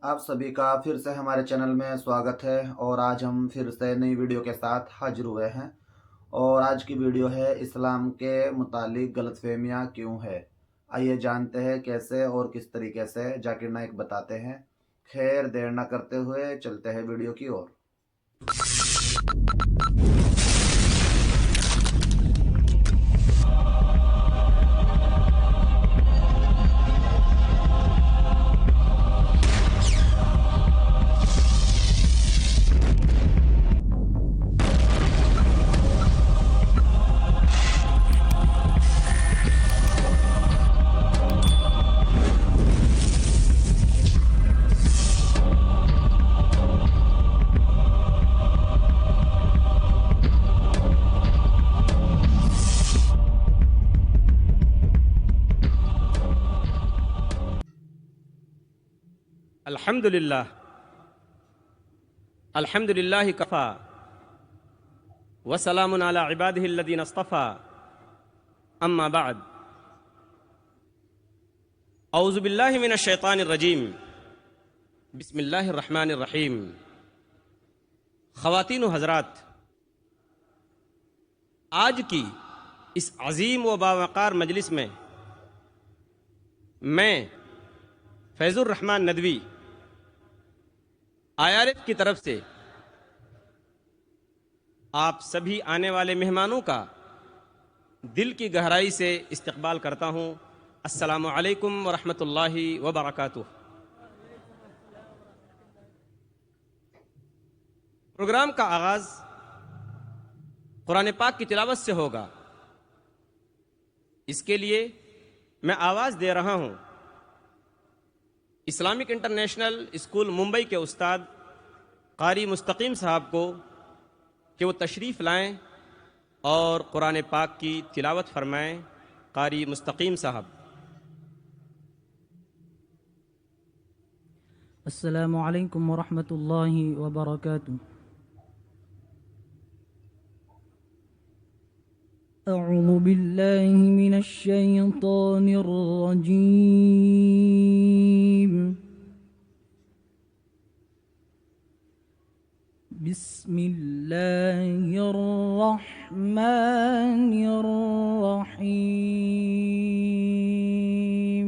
आप सभी का फिर से हमारे चैनल में स्वागत है और आज हम फिर से नई वीडियो के साथ हाजिर हुए हैं। और आज की वीडियो है इस्लाम के मुतालिक गलतफहमियाँ क्यों है। आइए जानते हैं कैसे और किस तरीके से जाकिर नाइक बताते हैं। खैर देर न करते हुए चलते हैं वीडियो की ओर। अल्हम्दुलिल्लाह अल्हम्दुलिल्लाहि कफ़ा वसलामुन अला इबादिहिल्लज़ीना इस्तफ़ा अम्मा बअद औज़ु बिल्लाहि मिनश शैतानिर रजीम बिस्मिल्लाहिर रहमानिर रहीम। ख़वातीन व हज़रात, आज की इस अज़ीम व बावक़ार मजलिस में मैं फैज़ुर रहमान नदवी IRF की तरफ से आप सभी आने वाले मेहमानों का दिल की गहराई से इस्तक़बाल करता हूँ। अस्सलामु अलैकुम व रहमतुल्लाहि व बरकातुहू। प्रोग्राम का आगाज़ कुरान पाक की तिलावत से होगा। इसके लिए मैं आवाज़ दे रहा हूँ इस्लामिक इंटरनेशनल स्कूल मुंबई के उस्ताद कारी मुस्तकीम साहब को कि वो तशरीफ़ लाएं और कुरान पाक की तिलावत फरमाएं। कारी मुस्तकीम साहब। अस्सलामु अलैकुम वरहमतुल्लाहि वबरकातुहू। अऊज़ु बिल्लाहि मिनश शैतानिर रजीम। बिस्मिल्लाहिर रहमानिर रहीम।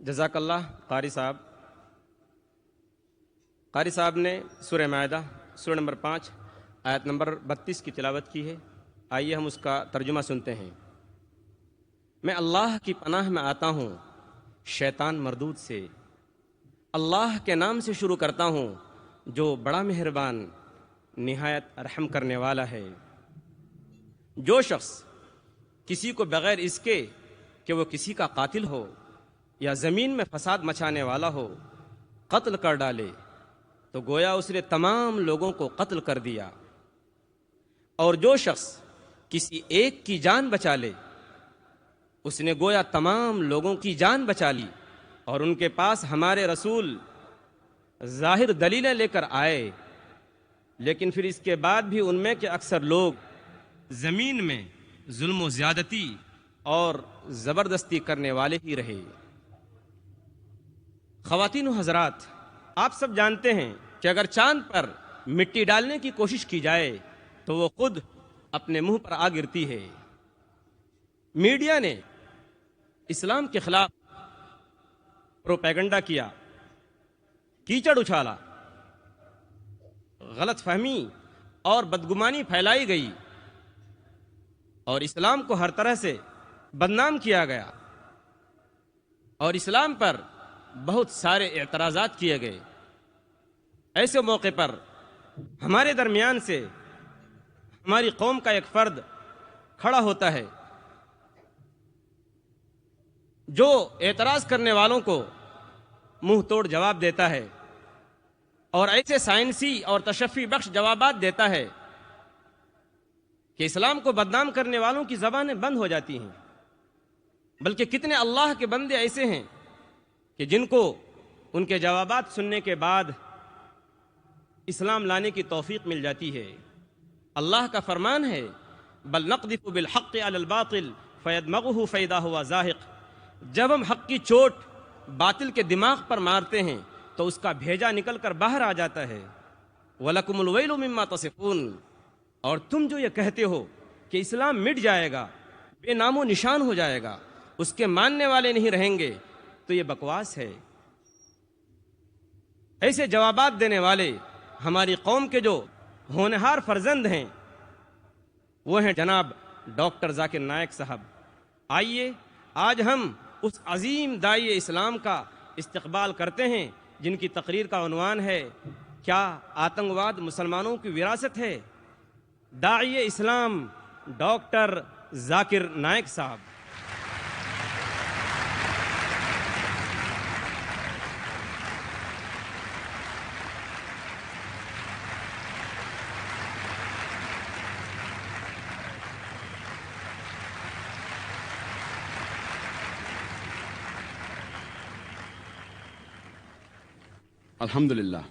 जज़ाकल्लाह कारी साहब ने सूरह मायदा सूरह नंबर 5 आयत नंबर 32 की तिलावत की है। आइए हम उसका तर्जुमा सुनते हैं। मैं अल्लाह की पनाह में आता हूँ शैतान मरदूद से। अल्लाह के नाम से शुरू करता हूँ जो बड़ा मेहरबान निहायत रहम करने वाला है। जो शख्स किसी को बग़ैर इसके कि वो किसी का कातिल हो या ज़मीन में फसाद मचाने वाला हो कत्ल कर डाले तो गोया उसने तमाम लोगों को कत्ल कर दिया। और जो शख्स किसी एक की जान बचा ले उसने गोया तमाम लोगों की जान बचा ली। और उनके पास हमारे रसूल ज़ाहिर दलीलें लेकर आए, लेकिन फिर इसके बाद भी उनमें के अक्सर लोग ज़मीन में जुल्म व ज़्यादती और ज़बरदस्ती करने वाले ही रहे। ख़वातीन व हज़रात, आप सब जानते हैं कि अगर चांद पर मिट्टी डालने की कोशिश की जाए तो वो खुद अपने मुंह पर आ गिरती है। मीडिया ने इस्लाम के खिलाफ प्रोपेगेंडा किया, कीचड़ उछाला, गलत फहमी और बदगुमानी फैलाई गई और इस्लाम को हर तरह से बदनाम किया गया और इस्लाम पर बहुत सारे एतराज़ात किए गए। ऐसे मौके पर हमारे दरमियान से हमारी कौम का एक फर्द खड़ा होता है जो एतराज़ करने वालों को मुंह तोड़ जवाब देता है और ऐसे साइंसी और तशफ़ी बख्श जवाबात देता है कि इस्लाम को बदनाम करने वालों की ज़बानें बंद हो जाती हैं। बल्कि कितने अल्लाह के बंदे ऐसे हैं कि जिनको उनके जवाबात सुनने के बाद इस्लाम लाने की तौफीक मिल जाती है। अल्लाह का फरमान है, बल नक़दिफ़ु बिल हक़्क़ि अलल बातिल फ़यदमग़ुहु फ़इज़ा हुवा ज़ाहिक़। जब हम हक़ की चोट बातिल के दिमाग पर मारते हैं तो उसका भेजा निकल कर बाहर आ जाता है। वलकुमुल वैलु मिम्मा तसिफ़ून। और तुम जो ये कहते हो कि इस्लाम मिट जाएगा, बेनामो निशान हो जाएगा, उसके मानने वाले नहीं रहेंगे, तो ये बकवास है। ऐसे जवाबात देने वाले हमारी कौम के जो होनहार फर्जंद हैं वो हैं जनाब डॉक्टर जाकिर नायक साहब। आइए आज हम उस अजीम दाई इस्लाम का इस्तकबाल करते हैं जिनकी तकरीर का उन्वान है, क्या आतंकवाद मुसलमानों की विरासत है। दाई इस्लाम डॉक्टर जाकिर नायक साहब। अल्हम्दुलिल्लाह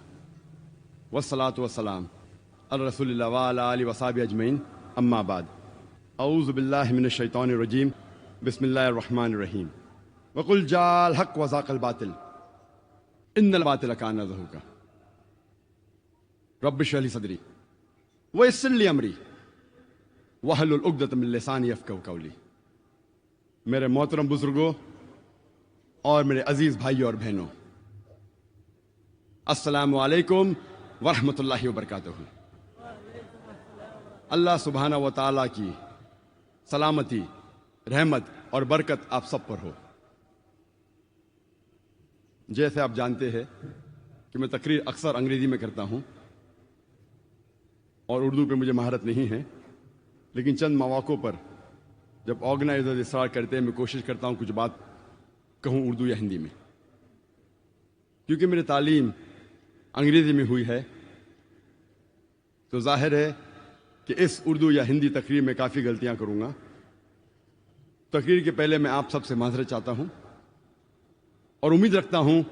वस्सलातु वस्सलाम अला रसूलिल्लाह व अला आलिहि वसहबिहि अजमईन, अम्मा बाद। औज़ु बिल्लाहि मिनश शैतानिर रजीम, बिस्मिल्लाहिर रहमानिर रहीम। वक़ुल जाअल हक़्क़ु व ज़ाक़ल बातिल इन्नल बातिल काना ज़हूक़ा। रब्बि इश्रह ली सदरी व यस्सिर ली अमरी वहलुल उक़दतम मिन लिसानी यफ़क़हू क़ौली। मेरे मोहतरम बुज़ुर्गों और मेरे अजीज़ भाइयों और बहनों, अस्सलामु अलैकुम वरहमतुल्लाहि वबरकातुहू। अल्लाह सुब्हाना व तआला की सलामती, रहमत और बरकत आप सब पर हो। जैसे आप जानते हैं कि मैं तकरीर अक्सर अंग्रेजी में करता हूं और उर्दू पे मुझे महारत नहीं है, लेकिन चंद मौक़ों पर जब ऑर्गेनाइजर इसरार करते हैं मैं कोशिश करता हूं कुछ बात कहूं उर्दू या हिंदी में। क्योंकि मेरी तालीम अंग्रेजी में हुई है तो जाहिर है कि इस उर्दू या हिंदी तकरीर में काफ़ी गलतियां करूंगा। तकरीर के पहले मैं आप सबसे माजरत चाहता हूं और उम्मीद रखता हूं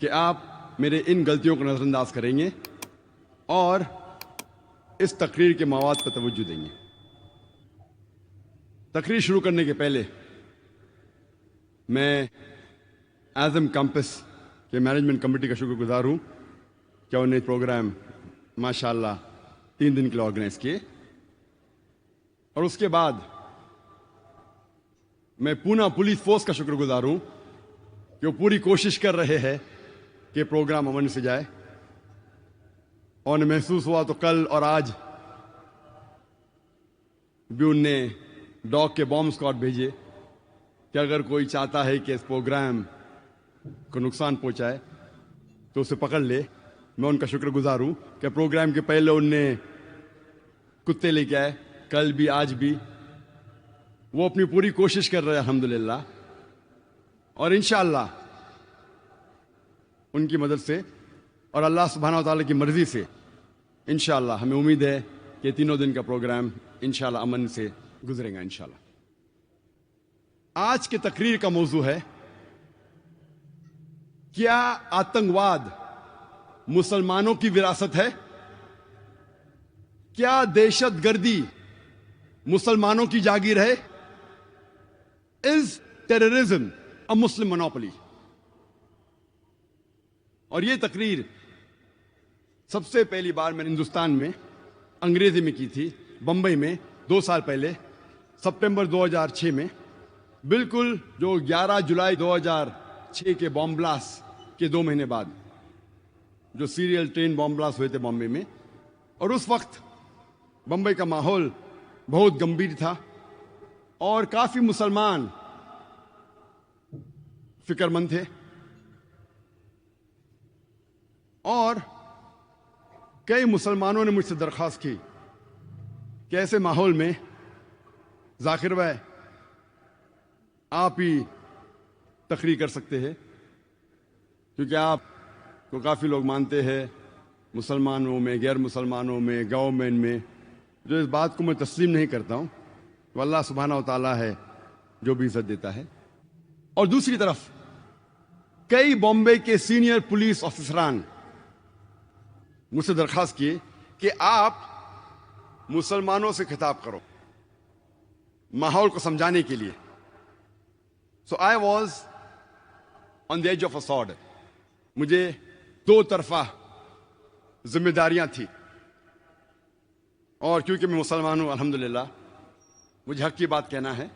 कि आप मेरे इन गलतियों को नज़रअंदाज करेंगे और इस तकरीर के मवाद पर तवज्जो देंगे। तकरीर शुरू करने के पहले मैं आज़म कैंपस के मैनेजमेंट कमेटी का शुक्रगुजार हूं कि उन्हें प्रोग्राम माशाअल्लाह 3 दिन के लिए ऑर्गेनाइज किए। और उसके बाद मैं पूना पुलिस फोर्स का शुक्रगुजार हूं कि वो पूरी कोशिश कर रहे हैं कि प्रोग्राम अमन से जाए। और उन्हें महसूस हुआ तो कल और आज भी उनने डॉग के बॉम्ब स्क्वाड भेजे कि अगर कोई चाहता है कि इस प्रोग्राम को नुकसान पहुंचाए तो उसे पकड़ ले। मैं उनका शुक्रगुजार हूं कि प्रोग्राम के पहले उनने कुत्ते लेके आए, कल भी आज भी वो अपनी पूरी कोशिश कर रहे हैं अल्हम्दुलिल्लाह। और इंशाअल्लाह उनकी मदद से और अल्लाह सुब्हानहू व तआला की मर्जी से इंशाअल्लाह हमें उम्मीद है कि 3 दिन का प्रोग्राम इंशाअल्लाह अमन से गुजरेगा इंशाअल्लाह। आज के तकरीर का मौजू है, क्या आतंकवाद मुसलमानों की विरासत है? क्या दहशतगर्दी मुसलमानों की जागीर है? Is terrorism a Muslim monopoly? और यह तकरीर सबसे पहली बार मैंने हिंदुस्तान में अंग्रेजी में की थी, बंबई में 2 साल पहले सितंबर 2006 में, बिल्कुल जो 11 जुलाई 2006 के बॉम्ब ब्लास्ट के 2 महीने बाद जो सीरियल ट्रेन बॉम्ब ब्लास्ट हुए थे बॉम्बे में। और उस वक्त बंबई का माहौल बहुत गंभीर था और काफी मुसलमान फिक्रमंद थे। और कई मुसलमानों ने मुझसे दरख्वास्त की कि ऐसे माहौल में जाकिर भाई आप ही तकरीर कर सकते हैं, क्योंकि आप को काफ़ी लोग मानते हैं मुसलमानों में, गैर मुसलमानों में, गवर्नमेंट में। जो इस बात को मैं तस्लीम नहीं करता हूं, तो अल्लाह सुब्हानहू व तआला है जो भी इज्जत देता है। और दूसरी तरफ कई बॉम्बे के सीनियर पुलिस ऑफिसरान मुझसे दरख्वास्त किए कि आप मुसलमानों से खिताब करो माहौल को समझाने के लिए। So I was on the edge of a sword. मुझे 2 तरफा जिम्मेदारियां थी और क्योंकि मैं मुसलमान हूं अल्हम्दुलिल्लाह, मुझे हक की बात कहना है।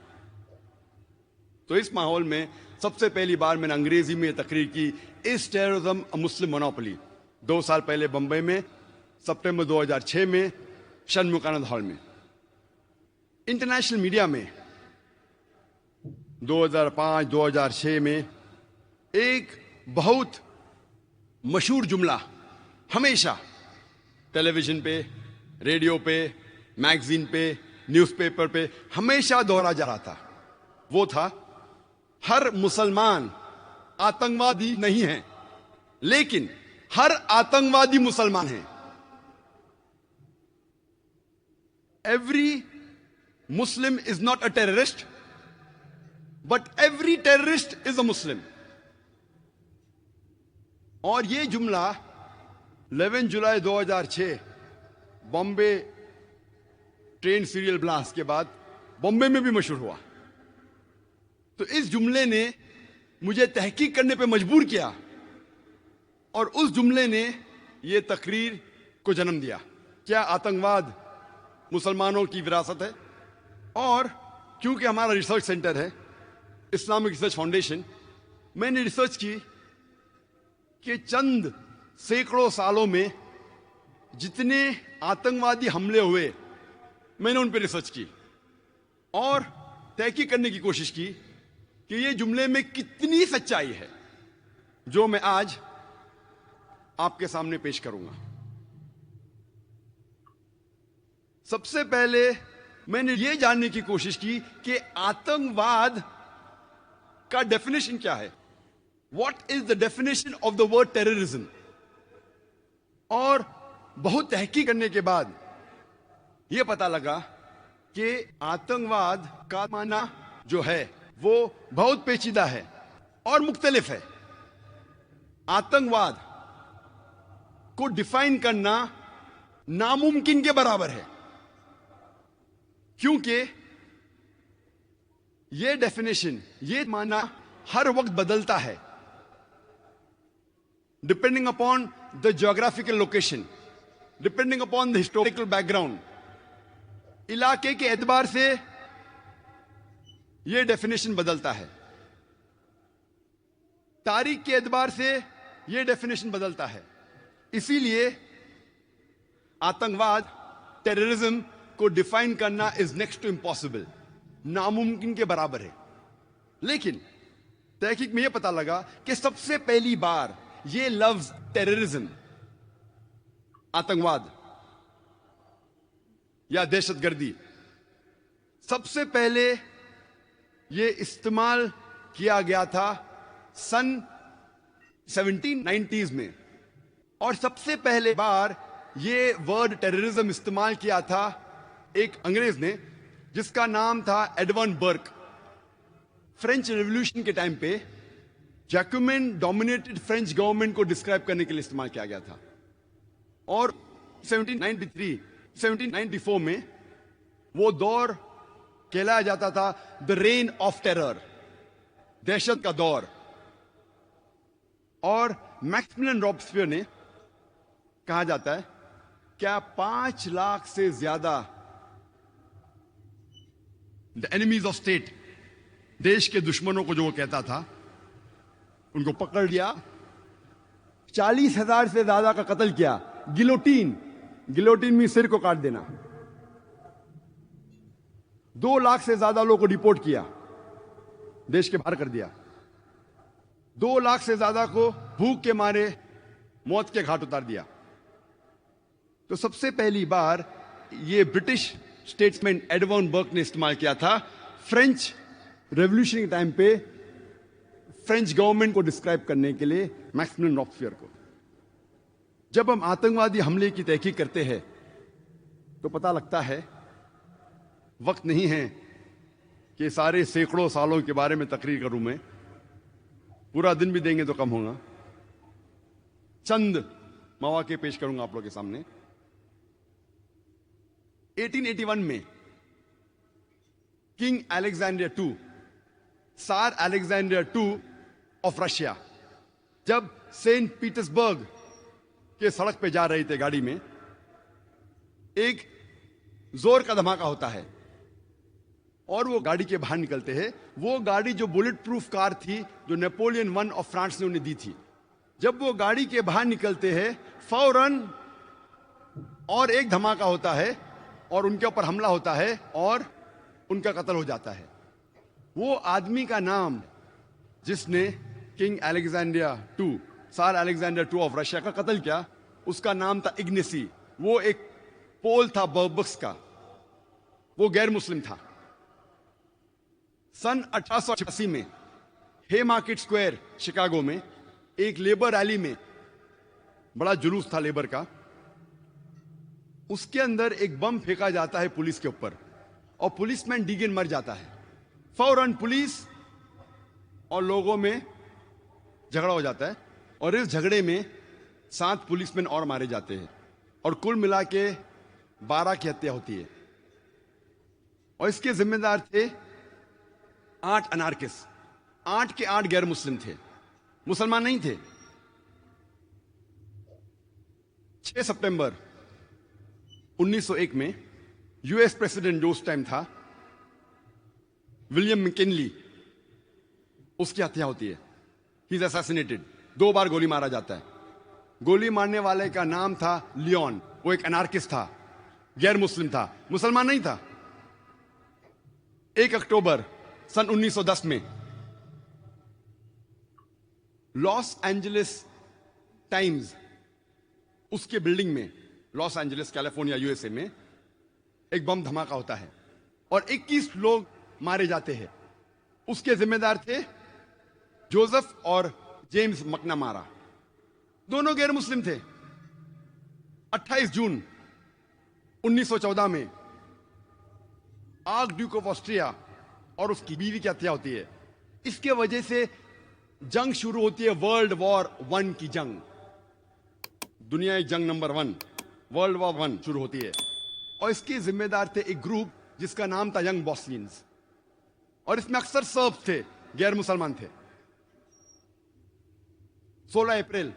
तो इस माहौल में सबसे पहली बार मैंने अंग्रेजी में तकरीर की, is terrorism a Muslim monopoly, 2 साल पहले बंबई में सितंबर 2006 में शनमुकानंद हॉल में। इंटरनेशनल मीडिया में 2005-2006 में एक बहुत मशहूर जुमला हमेशा टेलीविजन पे, रेडियो पे, मैगजीन पे, न्यूज़पेपर पे हमेशा दोहरा जा रहा था। वो था, हर मुसलमान आतंकवादी नहीं है, लेकिन हर आतंकवादी मुसलमान है। Every Muslim is not a terrorist, but every terrorist is a Muslim. और ये जुमला 11 जुलाई 2006 बॉम्बे ट्रेन सीरियल ब्लास्ट के बाद बॉम्बे में भी मशहूर हुआ। तो इस जुमले ने मुझे तहकीक करने पे मजबूर किया और उस जुमले ने यह तकरीर को जन्म दिया, क्या आतंकवाद मुसलमानों की विरासत है। और क्योंकि हमारा रिसर्च सेंटर है इस्लामिक रिसर्च फाउंडेशन, मैंने रिसर्च की कि चंद सैकड़ों सालों में जितने आतंकवादी हमले हुए, मैंने उन पर रिसर्च की और तहकीक करने की कोशिश की कि ये जुमले में कितनी सच्चाई है, जो मैं आज आपके सामने पेश करूंगा। सबसे पहले मैंने ये जानने की कोशिश की कि आतंकवाद का डेफिनेशन क्या है। What is the definition of the word terrorism. और बहुत तहकीक करने के बाद यह पता लगा कि आतंकवाद का माना जो है वो बहुत पेचीदा है और मुख्तलिफ है। आतंकवाद को डिफाइन करना नामुमकिन के बराबर है, क्योंकि यह डेफिनेशन, यह माना हर वक्त बदलता है depending upon the geographical location, depending upon the historical background. इलाके के एतबार से यह डेफिनेशन बदलता है, तारीख के एतबार से यह डेफिनेशन बदलता है। इसीलिए आतंकवाद, टेररिज्म को डिफाइन करना इज नेक्स्ट टू इम्पॉसिबल, नामुमकिन के बराबर है। लेकिन तहकीक में यह पता लगा कि सबसे पहली बार यह लफ्ज टेररिज्म, आतंकवाद या दहशतगर्दी, सबसे पहले यह इस्तेमाल किया गया था सन 1790s में, और सबसे पहले बार यह वर्ड टेररिज्म इस्तेमाल किया था एक अंग्रेज ने जिसका नाम था एडवर्न बर्क। फ्रेंच रेवोल्यूशन के टाइम पे जैकोबिन डोमिनेटेड फ्रेंच गवर्नमेंट को डिस्क्राइब करने के लिए इस्तेमाल किया गया था। और 1793, 1794 में वो दौर कहलाया जाता था द रेन ऑफ टेरर, दहशत का दौर। और मैक्सिमिलियन रॉबस्पियर ने, कहा जाता है, क्या 5 लाख से ज्यादा द एनिमीज ऑफ स्टेट, देश के दुश्मनों को जो वो कहता था, उनको पकड़ लिया, 40,000 से ज्यादा का कत्ल किया। गिलोटीन, गिलोटीन में सिर को काट देना। 2 लाख से ज्यादा लोगों को डिपोर्ट किया, देश के बाहर कर दिया। 2 लाख से ज्यादा को भूख के मारे मौत के घाट उतार दिया। तो सबसे पहली बार ये ब्रिटिश स्टेट्समैन एडवर्न बर्क ने इस्तेमाल किया था फ्रेंच रेवोल्यूशन के टाइम पे फ्रेंच गवर्नमेंट को डिस्क्राइब करने के लिए मैक्सिमिलियन रॉबस्पियर को। जब हम आतंकवादी हमले की तहकीक करते हैं तो पता लगता है वक्त नहीं है कि सारे सैकड़ों सालों के बारे में तकरीर करूं मैं, पूरा दिन भी देंगे तो कम होगा। चंद मौके पेश करूंगा आप लोगों के सामने। 1881 में किंग अलेक्जेंडर II, सार अलेक्जेंडर II ऑफ रशिया, जब सेंट पीटर्सबर्ग के सड़क पे जा रहे थे गाड़ी में, एक जोर का धमाका होता है और वो गाड़ी के बाहर निकलते हैं। वो गाड़ी जो बुलेट प्रूफ कार थी, जो नेपोलियन I ऑफ फ्रांस ने उन्हें दी थी, जब वो गाड़ी के बाहर निकलते हैं फौरन और एक धमाका होता है और उनके ऊपर हमला होता है और उनका कत्ल हो जाता है। वो आदमी का नाम जिसने किंग अलेक्जेंडर II, सार अलेक्जेंडर II ऑफ रशिया का कत्ल किया, उसका नाम था इग्नेसी। वो एक पोल था बर्बक्स का, वो गैर मुस्लिम था। सन 1886 में हे मार्केट स्क्वायर शिकागो में एक लेबर रैली में, बड़ा जुलूस था लेबर का, उसके अंदर एक बम फेंका जाता है पुलिस के ऊपर और पुलिसमैन डीगन मर जाता है। फौरन पुलिस और लोगों में झगड़ा हो जाता है और इस झगड़े में 7 पुलिसमैन और मारे जाते हैं और कुल मिला के 12 की हत्या होती है। और इसके जिम्मेदार थे 8 अनार्किस्ट, 8 के 8 गैर मुस्लिम थे, मुसलमान नहीं थे। 6 सितंबर 1901 में यूएस प्रेसिडेंट जो उस टाइम था, विलियम मैकिनली, उसकी हत्या होती है। He is assassinated. 2 बार गोली मारा जाता है। गोली मारने वाले का नाम था लियोन। वो एक एनार्किस्ट था, गैर मुस्लिम था, मुसलमान नहीं था। 1 अक्टूबर सन 1910 में लॉस एंजलिस टाइम्स, उसके बिल्डिंग में, लॉस एंजलिस कैलिफोर्निया यूएसए में, एक बम धमाका होता है और 21 लोग मारे जाते हैं। उसके जिम्मेदार थे जोसेफ और जेम्स मकनामारा, दोनों गैर मुस्लिम थे। 28 जून 1914 में आर्क ड्यूक ऑफ ऑस्ट्रिया और उसकी बीवी की हत्या होती है। इसके वजह से जंग शुरू होती है, वर्ल्ड वॉर 1 की जंग, दुनियाई जंग नंबर 1, वर्ल्ड वॉर 1 शुरू होती है। और इसके जिम्मेदार थे एक ग्रुप जिसका नाम था यंग बॉस्नियंस, और इसमें अक्सर सर्ब्स थे, गैर मुसलमान थे। 16 अप्रैल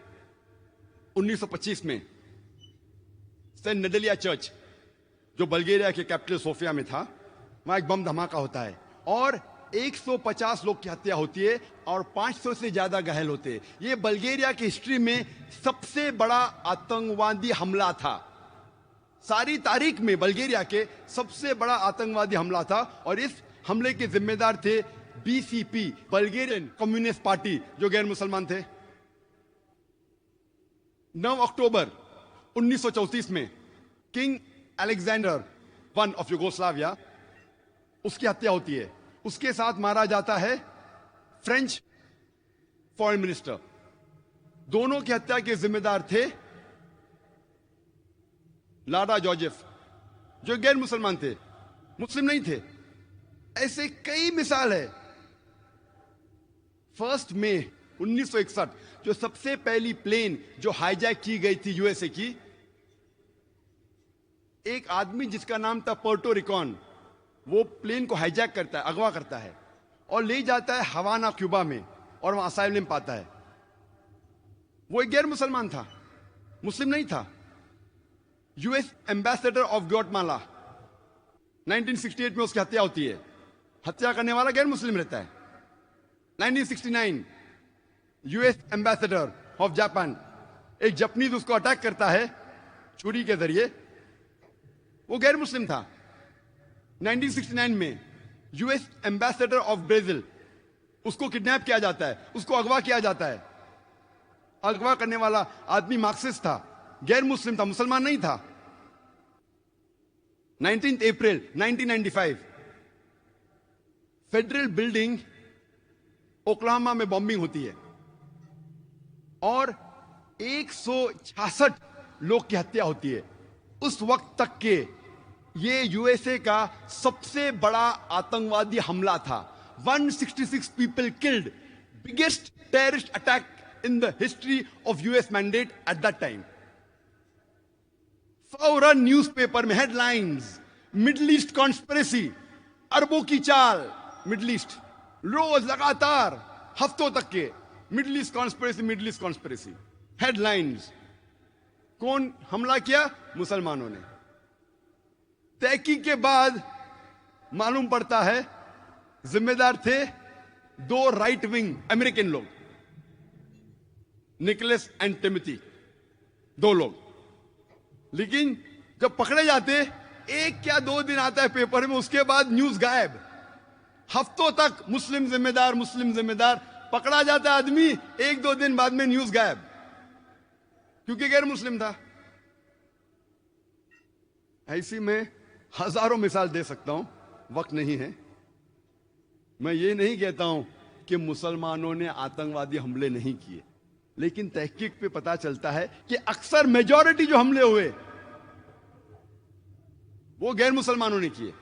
1925 में सेंट नेडेलिया चर्च, जो बल्गेरिया के कैपिटल सोफिया में था, वहां एक बम धमाका होता है और 150 लोग की हत्या होती है और 500 से ज्यादा घायल होते हैं। यह बल्गेरिया की हिस्ट्री में सबसे बड़ा आतंकवादी हमला था। सारी तारीख में बल्गेरिया के सबसे बड़ा आतंकवादी हमला था और इस हमले के जिम्मेदार थे बीसीपी, बल्गेरियन कम्युनिस्ट पार्टी, जो गैर मुसलमान थे। 9 अक्टूबर 1934 में king Alexander I of Yugoslavia, उसकी हत्या होती है। उसके साथ मारा जाता है फ्रेंच फॉरेन मिनिस्टर। दोनों की हत्या के जिम्मेदार थे लाडा जोसेफ, जो गैर मुसलमान थे, मुस्लिम नहीं थे। ऐसे कई मिसाल है। 1 मई 1961 जो सबसे पहली प्लेन जो हाईजैक की गई थी यूएसए की, एक आदमी जिसका नाम था पोर्टो रिकॉन, वो प्लेन को हाईजैक करता है, अगवा करता है और ले जाता है हवाना, क्यूबा में, और वहां असाइलम पाता है। वो एक गैर मुसलमान था, मुस्लिम नहीं था। यूएस एम्बेसडर ऑफ ग्वाटेमाला, 1968 में उसकी हत्या होती है। हत्या करने वाला गैर मुस्लिम रहता है। 1969 यूएस एम्बेसडर ऑफ जापान, एक जापानीज उसको अटैक करता है छुरी के जरिए, वो गैर मुस्लिम था। 1969 में यूएस एम्बेसडर ऑफ ब्राजील, उसको किडनैप किया जाता है, उसको अगवा किया जाता है। अगवा करने वाला आदमी मार्क्सिस्ट था, गैर मुस्लिम था, मुसलमान नहीं था। 19 अप्रैल 1995 फेडरल बिल्डिंग ओक्लाहोमा में बॉम्बिंग होती है और 166 लोग की हत्या होती है। उस वक्त तक के ये यूएसए का सबसे बड़ा आतंकवादी हमला था। 166 people killed, biggest terrorist attack in the history of US mandate eight that time. फौरन न्यूज़पेपर में हेडलाइंस, मिडिल ईस्ट कॉन्स्पिरेसी, अरबों की चाल, मिडिल ईस्ट, रोज लगातार हफ्तों तक के middle east conspiracy, middle east conspiracy headlines. कौन हमला किया? मुसलमानों ने। तहकीक के बाद मालूम पड़ता है जिम्मेदार थे 2 राइट विंग अमेरिकन लोग, निकोलस एंड टिमोथी, 2 लोग। लेकिन जब पकड़े जाते, 1 या 2 दिन आता है पेपर में, उसके बाद न्यूज गायब। हफ्तों तक मुस्लिम जिम्मेदार, मुस्लिम जिम्मेदार, पकड़ा जाता है आदमी, 1-2 दिन बाद में न्यूज गायब, क्योंकि गैर मुस्लिम था। ऐसी मैं हजारों मिसाल दे सकता हूं, वक्त नहीं है। मैं ये नहीं कहता हूं कि मुसलमानों ने आतंकवादी हमले नहीं किए, लेकिन तहकीक पे पता चलता है कि अक्सर मेजॉरिटी जो हमले हुए वो गैर मुसलमानों ने किए।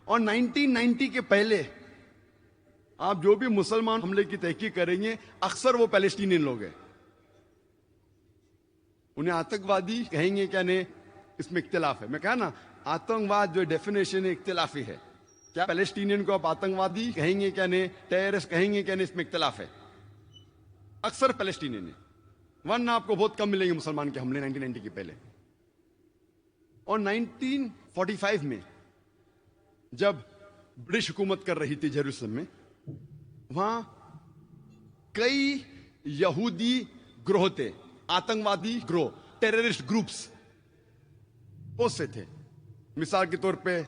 और 1990 के पहले आप जो भी मुसलमान हमले की तहकीक करेंगे, अक्सर वो पैलेस्टीनियन लोग हैं। उन्हें आतंकवादी कहेंगे क्या नहीं, इसमें इख्तिलाफ है। मैं कहा ना, आतंकवाद जो डेफिनेशन है इख्तिलाफी है। क्या पैलेस्टीनियन को आप आतंकवादी कहेंगे क्या नहीं, टेररिस्ट कहेंगे क्या नहीं, इसमें इख्तिलाफ है। अक्सर पैलेस्टीनियन है, वरना आपको बहुत कम मिलेंगे मुसलमान के हमले 1990 के पहले। और 1945 में जब ब्रिटिश हुकूमत कर रही थी जेरूसलम में, वहां कई यहूदी ग्रोह थे, आतंकवादी ग्रोह, टेररिस्ट ग्रुप्स बहुत से थे। मिसाल के तौर पे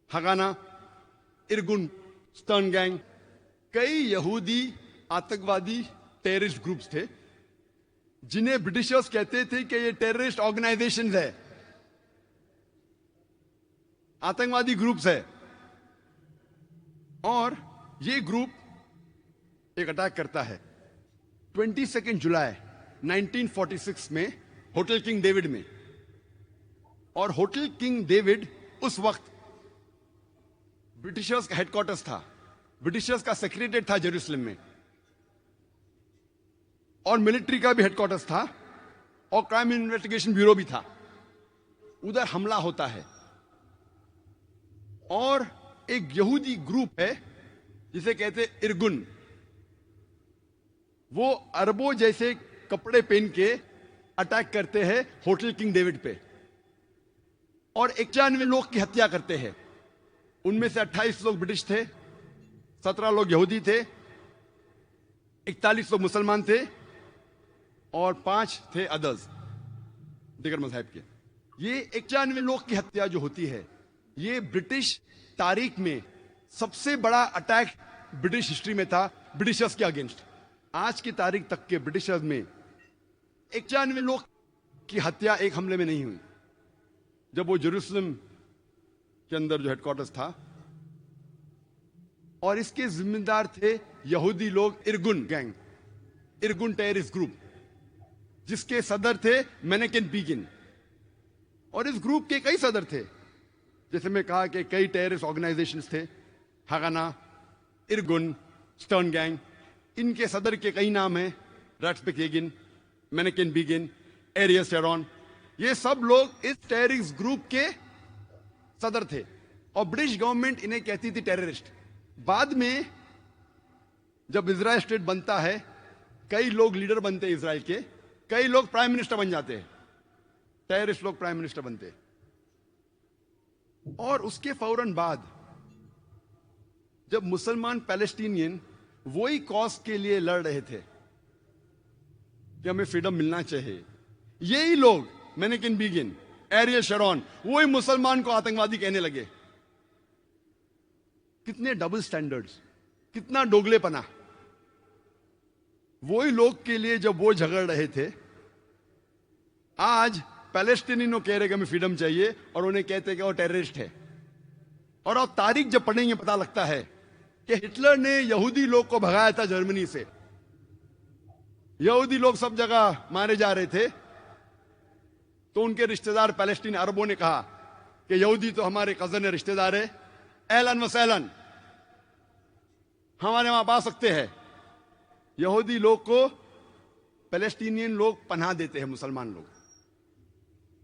हगाना, इरगुन, स्टर्न गैंग, कई यहूदी आतंकवादी टेररिस्ट ग्रुप्स थे जिन्हें ब्रिटिशर्स कहते थे कि ये टेररिस्ट ऑर्गेनाइजेशंस है, आतंकवादी ग्रुप्स है। और ये ग्रुप एक अटैक करता है 22 जुलाई 1946 में होटल किंग डेविड में। और होटल किंग डेविड उस वक्त ब्रिटिशर्स का हेडक्वार्टर्स था, ब्रिटिशर्स का सेक्रेटरीट था जेरूसलम में, और मिलिट्री का भी हेडक्वार्टर्स था, और क्राइम इन्वेस्टिगेशन ब्यूरो भी था। उधर हमला होता है और एक यहूदी ग्रुप है जिसे कहते इरगुन, वो अरबों जैसे कपड़े पहन के अटैक करते हैं होटल किंग डेविड पे और 91 लोग की हत्या करते हैं। उनमें से 28 लोग ब्रिटिश थे, 17 लोग यहूदी थे, 41 लोग मुसलमान थे और 5 थे अदर्स, दिगर मजहब के। ये 91 लोग की हत्या जो होती है, ये ब्रिटिश तारीख में सबसे बड़ा अटैक ब्रिटिश हिस्ट्री में था ब्रिटिशर्स के अगेंस्ट। आज की तारीख तक के ब्रिटिशर्स में 91 लोग की हत्या एक हमले में नहीं हुई। जब वो जेरूसलम के अंदर जो हेडक्वार्टर्स था, और इसके जिम्मेदार थे यहूदी लोग, इरगुन गैंग, इरगुन टेररिस्ट ग्रुप, जिसके सदर थे मेनेकेन बीगिन। और इस ग्रुप के कई सदर थे, जैसे मैं कहा कि कई टेररिस्ट ऑर्गेनाइजेशंस थे, हगाना, इरगुन, स्टर्न गैंग। इनके सदर के कई नाम हैं, रैट्सबेक येगिन, मेनेकेन बीगिन, एरियस शेरॉन। ये सब लोग इस टेररिस्ट ग्रुप के सदर थे और ब्रिटिश गवर्नमेंट इन्हें कहती थी टेररिस्ट। बाद में जब इजराइल स्टेट बनता है, कई लोग लीडर बनते हैं इजराइल के, कई लोग प्राइम मिनिस्टर बन जाते हैं, टेररिस्ट लोग प्राइम मिनिस्टर बनते हैं। और उसके फौरन बाद जब मुसलमान पैलेस्टीनियन वही कॉज के लिए लड़ रहे थे कि हमें फ्रीडम मिलना चाहिए, यही लोग मेनेकेन बीगिन, एरियल शेरॉन, वही मुसलमान को आतंकवादी कहने लगे। कितने डबल स्टैंडर्ड्स, कितना डोगलेपना। वही लोग के लिए जब वो झगड़ रहे थे, आज पैलेस्टीनियनों कह रहे कि हमें फ्रीडम चाहिए और उन्हें कहते कि वो टेररिस्ट है। और अब तारीख जब पढ़ेंगे पता लगता है कि हिटलर ने यहूदी लोग को भगाया था जर्मनी से। यहूदी लोग सब जगह मारे जा रहे थे, तो उनके रिश्तेदार पैलेस्टीन अरबों ने कहा कि यहूदी तो हमारे कजन है, रिश्तेदार है, एलन व सहलन, हमारे वहां आ सकते हैं। यहूदी लोग को पैलेस्टीनियन लोग पनाह देते हैं, मुसलमान लोग।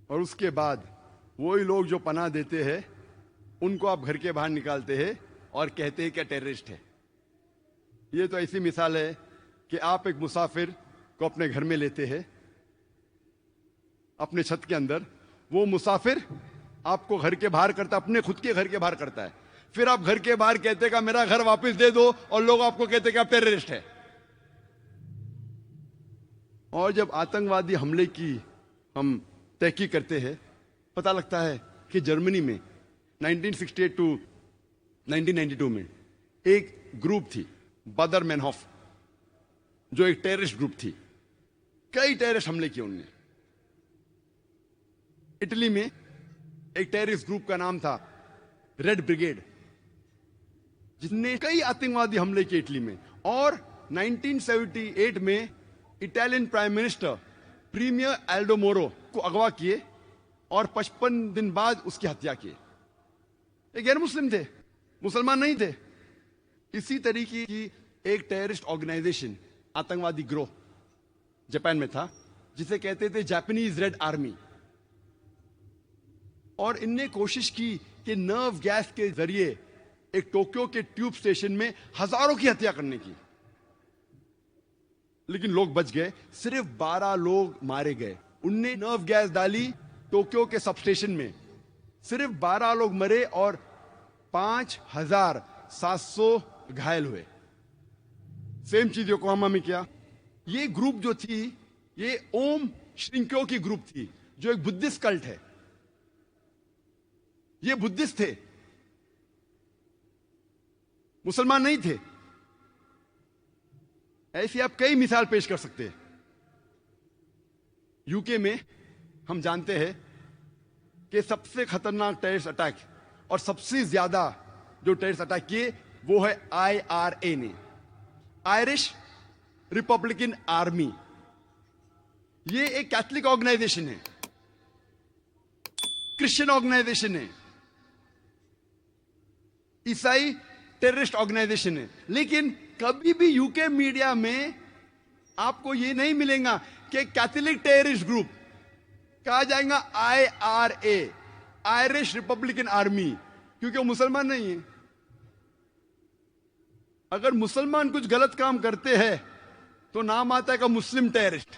और उसके बाद वही लोग जो पनाह देते हैं उनको आप घर के बाहर निकालते हैं और कहते हैं कि टेररिस्ट है। ये तो ऐसी मिसाल है कि आप एक मुसाफिर को अपने घर में लेते हैं, अपने छत के अंदर, वो मुसाफिर आपको घर के बाहर करता, अपने खुद के घर के बाहर करता है, फिर आप घर के बाहर कहते का मेरा घर वापस दे दो, और लोग आपको कहते कि आप टेररिस्ट है। और जब आतंकवादी हमले की हम तहकीक करते हैं, पता लगता है कि जर्मनी में 1968 टू 1992 में एक ग्रुप थी, बादर मैनहॉफ, जो एक टेररिस्ट ग्रुप थी। कई टेररिस्ट हमले किए उनने। इटली में एक टेररिस्ट ग्रुप का नाम था रेड ब्रिगेड, जिसने कई आतंकवादी हमले किए इटली में। और 1978 में Italian prime minister premier Aldo Moro को अगवा किए और 55 दिन बाद उसकी हत्या की। ये गैर मुस्लिम थे, मुसलमान नहीं थे। इसी तरीके की एक टेररिस्ट ऑर्गेनाइजेशन, आतंकवादी ग्रोह जापान में था, जिसे कहते थे जापानीज रेड आर्मी। और इनने कोशिश की कि नर्व गैस के जरिए एक टोक्यो के ट्यूब स्टेशन में हजारों की हत्या करने की, लेकिन लोग बच गए। सिर्फ 12 लोग मारे गए। उनने नर्व गैस डाली टोक्यो के सब स्टेशन में, सिर्फ 12 लोग मरे और 5700 घायल हुए। सेम चीज योकोहामा में किया, ये ग्रुप जो थी, ये ओम श्रिंक्यो की ग्रुप थी, जो एक बुद्धिस्ट कल्ट है। ये बुद्धिस्ट थे, मुसलमान नहीं थे। ऐसी आप कई मिसाल पेश कर सकते हैं। यूके में हम जानते हैं कि सबसे खतरनाक टेररिस्ट अटैक और सबसे ज्यादा जो टेररिस्ट अटैक किए वो है IRA ने, आयरिश रिपब्लिकन आर्मी। ये एक कैथलिक ऑर्गेनाइजेशन है, क्रिश्चियन ऑर्गेनाइजेशन है, ईसाई टेररिस्ट ऑर्गेनाइजेशन है। लेकिन कभी भी यूके मीडिया में आपको ये नहीं मिलेगा कि कैथलिक टेररिस्ट ग्रुप कहा जाएगा IRA, आयरिश रिपब्लिकन आर्मी, क्योंकि वो मुसलमान नहीं है। अगर मुसलमान कुछ गलत काम करते हैं तो नाम आता है का मुस्लिम टेररिस्ट।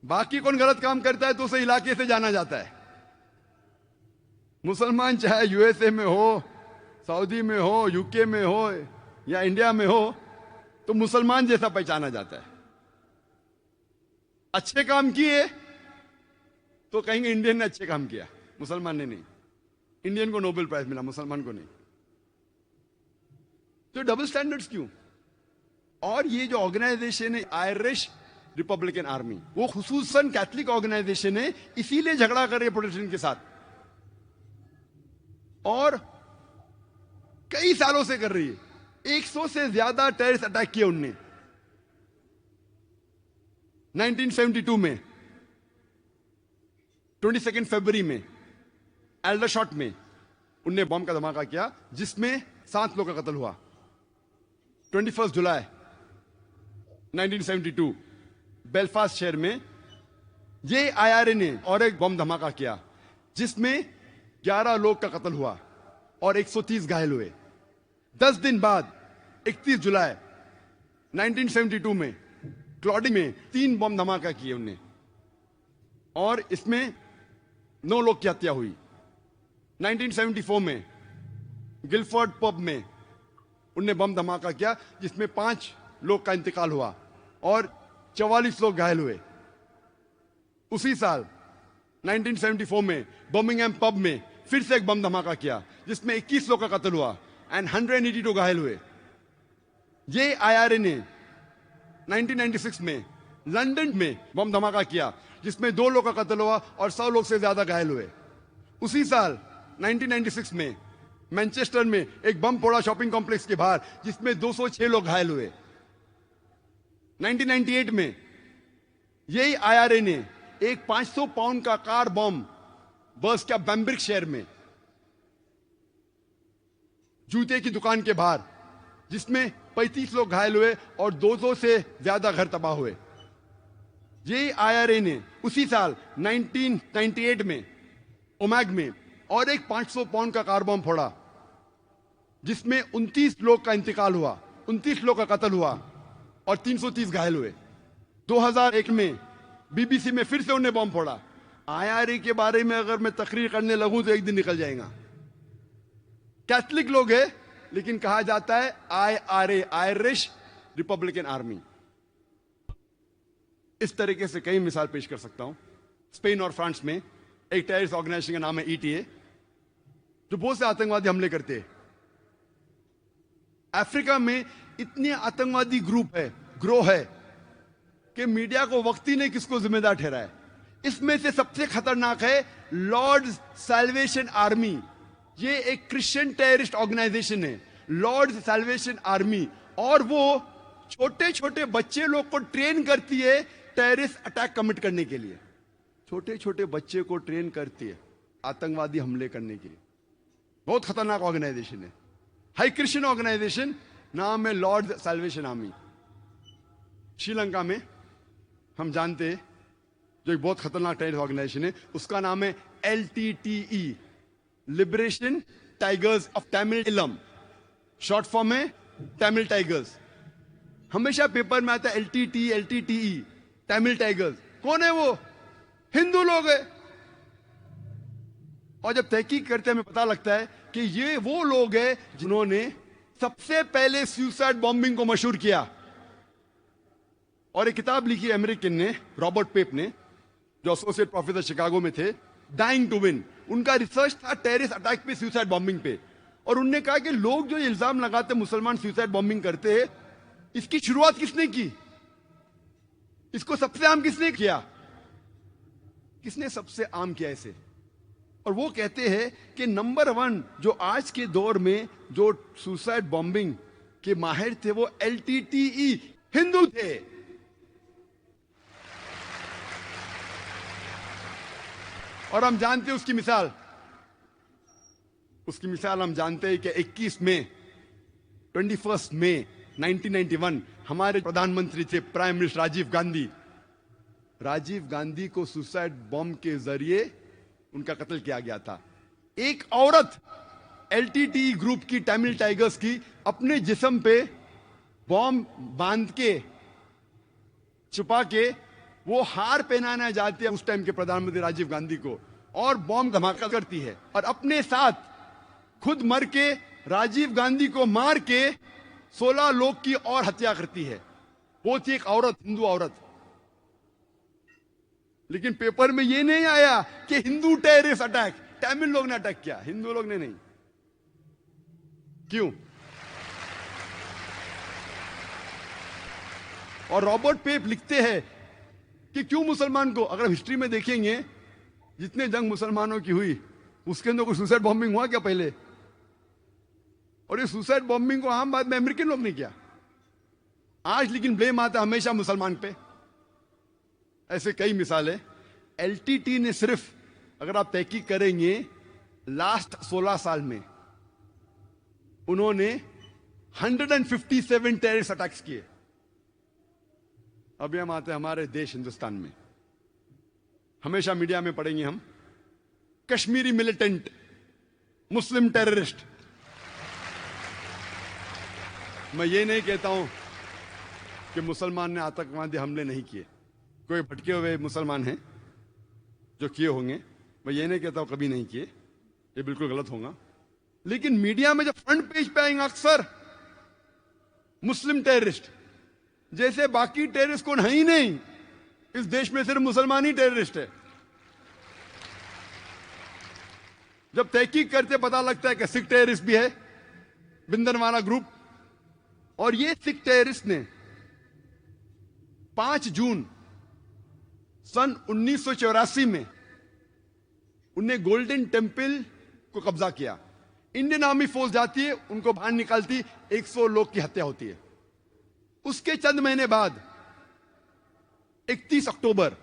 बाकी कौन गलत काम करता है तो उसे इलाके से जाना जाता है। मुसलमान चाहे USA में हो, सऊदी में हो, यूके में हो या इंडिया में हो, तो मुसलमान जैसा पहचाना जाता है। अच्छे काम किए तो कहेंगे इंडियन ने अच्छे काम किया, मुसलमान ने नहीं। इंडियन को नोबेल प्राइज मिला, मुसलमान को नहीं। तो डबल स्टैंडर्ड्स क्यों? और ये जो ऑर्गेनाइजेशन है आयरिश रिपब्लिकन आर्मी, वो खुसूसन कैथलिक ऑर्गेनाइजेशन है, इसीलिए झगड़ा कर रही है प्रोटेस्टेंट के साथ और कई सालों से कर रही है। 100 से ज्यादा टेररिस्ट अटैक किए उनने। 1972 में 22 फरवरी में एल्डरशॉट में उनने बम का धमाका किया जिसमें 7 लोगों का कत्ल हुआ। 21 जुलाई 1972 बेलफास्ट शहर में ये IRA ने और एक बम धमाका किया जिसमें 11 लोग का कत्ल हुआ और 130 घायल हुए। 10 दिन बाद 31 जुलाई 1972 में क्लॉडी में 3 बम धमाका किए उनने और इसमें 9 लोग की हत्या हुई। 1974 में गिलफोर्ड पब में उनने बम धमाका किया जिसमें 5 लोग का इंतकाल हुआ और 44 लोग घायल हुए। उसी साल 1974 में बर्मिंघम पब में फिर से एक बम धमाका किया जिसमें 21 लोग का कत्ल हुआ एंड 182 घायल हुए। ये IRA ने 1996 में लंदन में बम धमाका किया जिसमें 2 लोग का कत्ल हुआ और 100 लोग से ज्यादा घायल हुए। उसी साल 1996 में मैनचेस्टर में एक बम फोड़ा शॉपिंग कॉम्प्लेक्स के बाहर जिसमें 206 लोग घायल हुए। 1998 में यही IRA ने एक 500 पाउंड का कार बम बर्स्ट किया बैम्ब्रिक शहर में जूते की दुकान के बाहर जिसमें 35 लोग घायल हुए और 200 से ज्यादा घर तबाह हुए। यही IRA ने उसी साल 1998 में ओमैग में और एक 500 पाउंड का कार बम फोड़ा जिसमें 29 लोग का इंतकाल हुआ, 29 लोग का कत्ल हुआ और 330 घायल हुए। 2001 में BBC में फिर से उन्हें बम फोड़ा। IRA के बारे में अगर मैं तकरीर करने लगूं तो एक दिन निकल जाएगा। कैथलिक लोग हैं लेकिन कहा जाता है IRA, आयरिश रिपब्लिकन आर्मी। इस तरीके से कई मिसाल पेश कर सकता हूं। स्पेन और फ्रांस में एक टेररिस्ट ऑर्गेनाइजेशन का नाम है ETA जो बहुत से आतंकवादी हमले करते हैं। अफ्रीका में इतने आतंकवादी ग्रोह है कि मीडिया को वक्त ही नहीं किसको जिम्मेदार ठहराए। इसमें से सबसे खतरनाक है लॉर्ड्स सैल्वेशन आर्मी। ये एक क्रिश्चियन टेररिस्ट ऑर्गेनाइजेशन है, लॉर्ड्स सैल्वेशन आर्मी, और वो छोटे छोटे बच्चे लोग को ट्रेन करती है टेररिस्ट अटैक कमिट करने के लिए। छोटे छोटे बच्चे को ट्रेन करती है आतंकवादी हमले करने के लिए। बहुत खतरनाक ऑर्गेनाइजेशन है, हाई क्रिश्चियन ऑर्गेनाइजेशन, नाम है लॉर्ड्स सैल्वेशन आर्मी। श्रीलंका में हम जानते हैं जो एक बहुत खतरनाक टेररिस्ट ऑर्गेनाइजेशन है, उसका नाम है LTTE, liberation tigers of Tamil Eelam. Short form है तमिल टाइगर्स। हमेशा पेपर में आता है LTTE, तमिल टाइगर्स। कौन है वो? हिंदू लोग है। और जब तहकीक करते हैं हमें पता लगता है कि ये वो लोग हैं जिन्होंने सबसे पहले सुसाइड बॉम्बिंग को मशहूर किया। और एक किताब लिखी अमेरिकन ने, रॉबर्ट पेप ने, जो एसोसिएट प्रोफेसर शिकागो में थे, डाइंग टू विन। उनका रिसर्च था टेररिस्ट अटैक पे, सुसाइड बॉम्बिंग पे। और उनने कहा कि लोग जो इल्जाम लगाते मुसलमान सुसाइड बॉम्बिंग करते हैं, इसकी शुरुआत किसने की, इसको सबसे आम किसने किया, किसने सबसे आम किया इसे। और वो कहते हैं कि नंबर 1 जो आज के दौर में जो सुसाइड बॉम्बिंग के माहिर थे वो LTTE हिंदू थे। और हम जानते हैं उसकी मिसाल हम जानते हैं कि 21 मई 1991 हमारे प्रधानमंत्री थे प्राइम मिनिस्टर राजीव गांधी को सुसाइड बॉम्ब के जरिए उनका कत्ल किया गया था। एक औरत LTTE ग्रुप की, तमिल टाइगर्स की, अपने जिस्म पे बॉम्ब बांध के, छुपा के, वो हार पहनाना जाती है उस टाइम के प्रधानमंत्री राजीव गांधी को, और बॉम्ब धमाका करती है, और अपने साथ खुद मर के राजीव गांधी को मार के 16 लोग की और हत्या करती है। वो थी एक औरत, हिंदू औरत। लेकिन पेपर में ये नहीं आया कि हिंदू टेररिस्ट अटैक, तमिल लोग ने अटैक किया, हिंदू लोग ने नहीं। क्यों? और रॉबर्ट पेप लिखते हैं कि क्यों मुसलमान को, अगर हिस्ट्री में देखेंगे जितने जंग मुसलमानों की हुई उसके अंदर कोई सुसाइड बॉम्बिंग हुआ क्या पहले? और ये सुसाइड बॉम्बिंग को आम बात में अमेरिकन लोग ने किया। आज लेकिन ब्लेम आता हमेशा मुसलमान पे। ऐसे कई मिसालें। LTT ने सिर्फ, अगर आप तहकीक करेंगे, लास्ट 16 साल में उन्होंने 157 टेररिस्ट अटैक्स किए। अभी हम आते हैं हमारे देश हिंदुस्तान में। हमेशा मीडिया में पढ़ेंगे हम, कश्मीरी मिलिटेंट, मुस्लिम टेररिस्ट। मैं ये नहीं कहता हूं कि मुसलमान ने आतंकवादी हमले नहीं किए, कोई भटके हुए मुसलमान हैं जो किए होंगे, मैं ये नहीं कहता हूं कभी नहीं किए, ये बिल्कुल गलत होगा। लेकिन मीडिया में जब फ्रंट पेज पे आएंगे अक्सर मुस्लिम टेररिस्ट, जैसे बाकी टेररिस्ट कौन है ही नहीं, इस देश में सिर्फ मुसलमान ही टेररिस्ट है। जब तहकीक करते पता लगता है कि सिख टेररिस्ट भी है, भिंदरवाला ग्रुप। और ये सिख टेररिस्ट ने 5 जून सन 1984 में उन्हें गोल्डन टेम्पल को कब्जा किया। इंडियन आर्मी फोर्स जाती है, उनको बाहर निकालती, 100 लोग की हत्या होती है। उसके चंद महीने बाद 31 अक्टूबर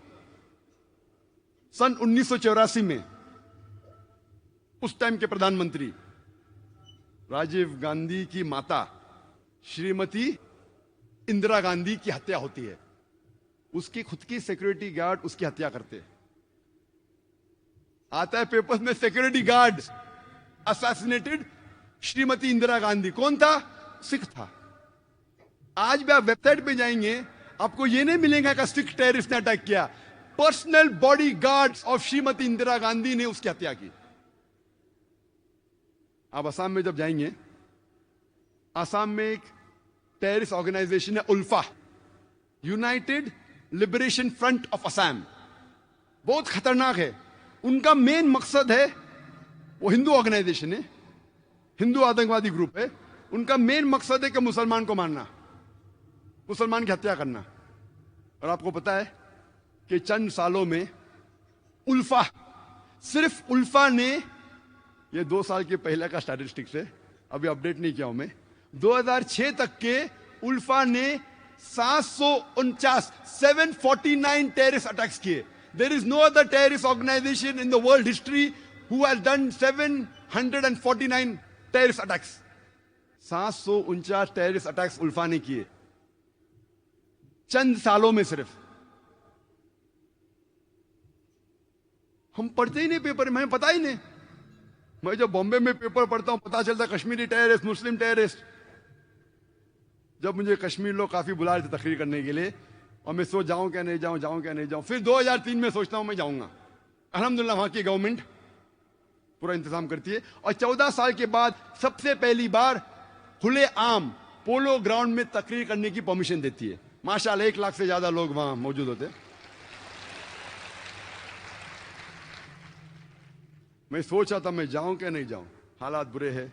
सन 1984 में उस टाइम के प्रधानमंत्री राजीव गांधी की माता श्रीमती इंदिरा गांधी की हत्या होती है। उसकी खुद की सिक्योरिटी गार्ड उसकी हत्या करते हैं। आता है पेपर्स में, security guard assassinated Shrimati Indira Gandhi. कौन था? सिख था। आज भी आप वेबसाइट पे जाएंगे, आपको यह नहीं मिलेगा कि सिख टेररिस्ट ने अटैक किया। Personal body guards of Shrimati Indira Gandhi ने उसकी हत्या की। आप असम में जब जाएंगे, असम में एक टेररिस्ट ऑर्गेनाइजेशन है ULFA, United Liberation Front of Assam. बहुत खतरनाक है। उनका मेन मकसद है, वो हिंदू ऑर्गेनाइजेशन है, हिंदू आतंकवादी ग्रुप है। उनका मेन मकसद है कि मुसलमान को मारना, मुसलमान की हत्या करना। और आपको पता है कि चंद सालों में उल्फा, सिर्फ उल्फा ने, ये 2 साल के पहले का स्टैटिस्टिक्स है, अभी अपडेट नहीं किया हूं मैं, 2006 तक के उल्फा ने 749 टेररिस्ट अटैक्स किए। There is no other terrorist organization in the world history who has done 749 terrorist attacks. 749 terrorist attacks ULFA ने किए चंद सालों में सिर्फ। हम पढ़ते ही नहीं पेपर में, हमें पता ही नहीं। मैं जब बॉम्बे में पेपर पढ़ता हूं, पता चलता कश्मीरी टेररिस्ट, मुस्लिम टेररिस्ट। जब मुझे कश्मीर लोग काफी बुला रहे थे तकरीर करने के लिए, और मैं सोच जाऊं क्या नहीं जाऊं, जाऊं क्या नहीं जाऊं। फिर 2003 में सोचता हूं मैं जाऊंगा। अल्हम्दुलिल्लाह वहां की गवर्नमेंट पूरा इंतजाम करती है। और 14 साल के बाद सबसे पहली बार खुले आम पोलो ग्राउंड में तकरीर करने की परमिशन देती है। माशाल्लाह 1 लाख से ज्यादा लोग वहां मौजूद होते। मैं सोच रहा था मैं जाऊं क्या नहीं जाऊं, हालात बुरे हैं।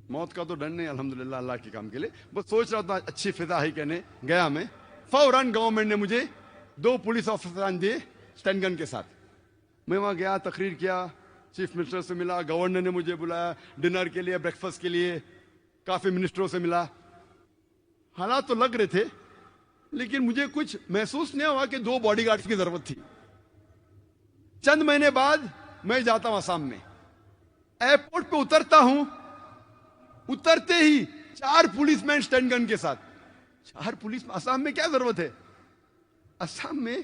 मौत का तो डर नहीं अल्हम्दुलिल्लाह अल्लाह के काम के लिए, बस सोच रहा था अच्छी फिजा है कहने गया मैं। फौरन गवर्नमेंट ने मुझे 2 पुलिस ऑफिसर दिए स्टैंड गन के साथ। मैं वहां गया, तकरीर किया, चीफ मिनिस्टर से मिला, गवर्नर ने मुझे बुलाया डिनर के लिए, ब्रेकफास्ट के लिए, काफी मिनिस्टरों से मिला। हालात तो लग रहे थे, लेकिन मुझे कुछ महसूस नहीं हुआ कि 2 बॉडीगार्ड्स की जरूरत थी। चंद महीने बाद मैं जाता हूं आसाम में, एयरपोर्ट पे उतरता हूं, उतरते ही 4 पुलिसमैन स्टैंड गन के साथ। 4 पुलिस, आसाम में क्या जरूरत है? आसाम में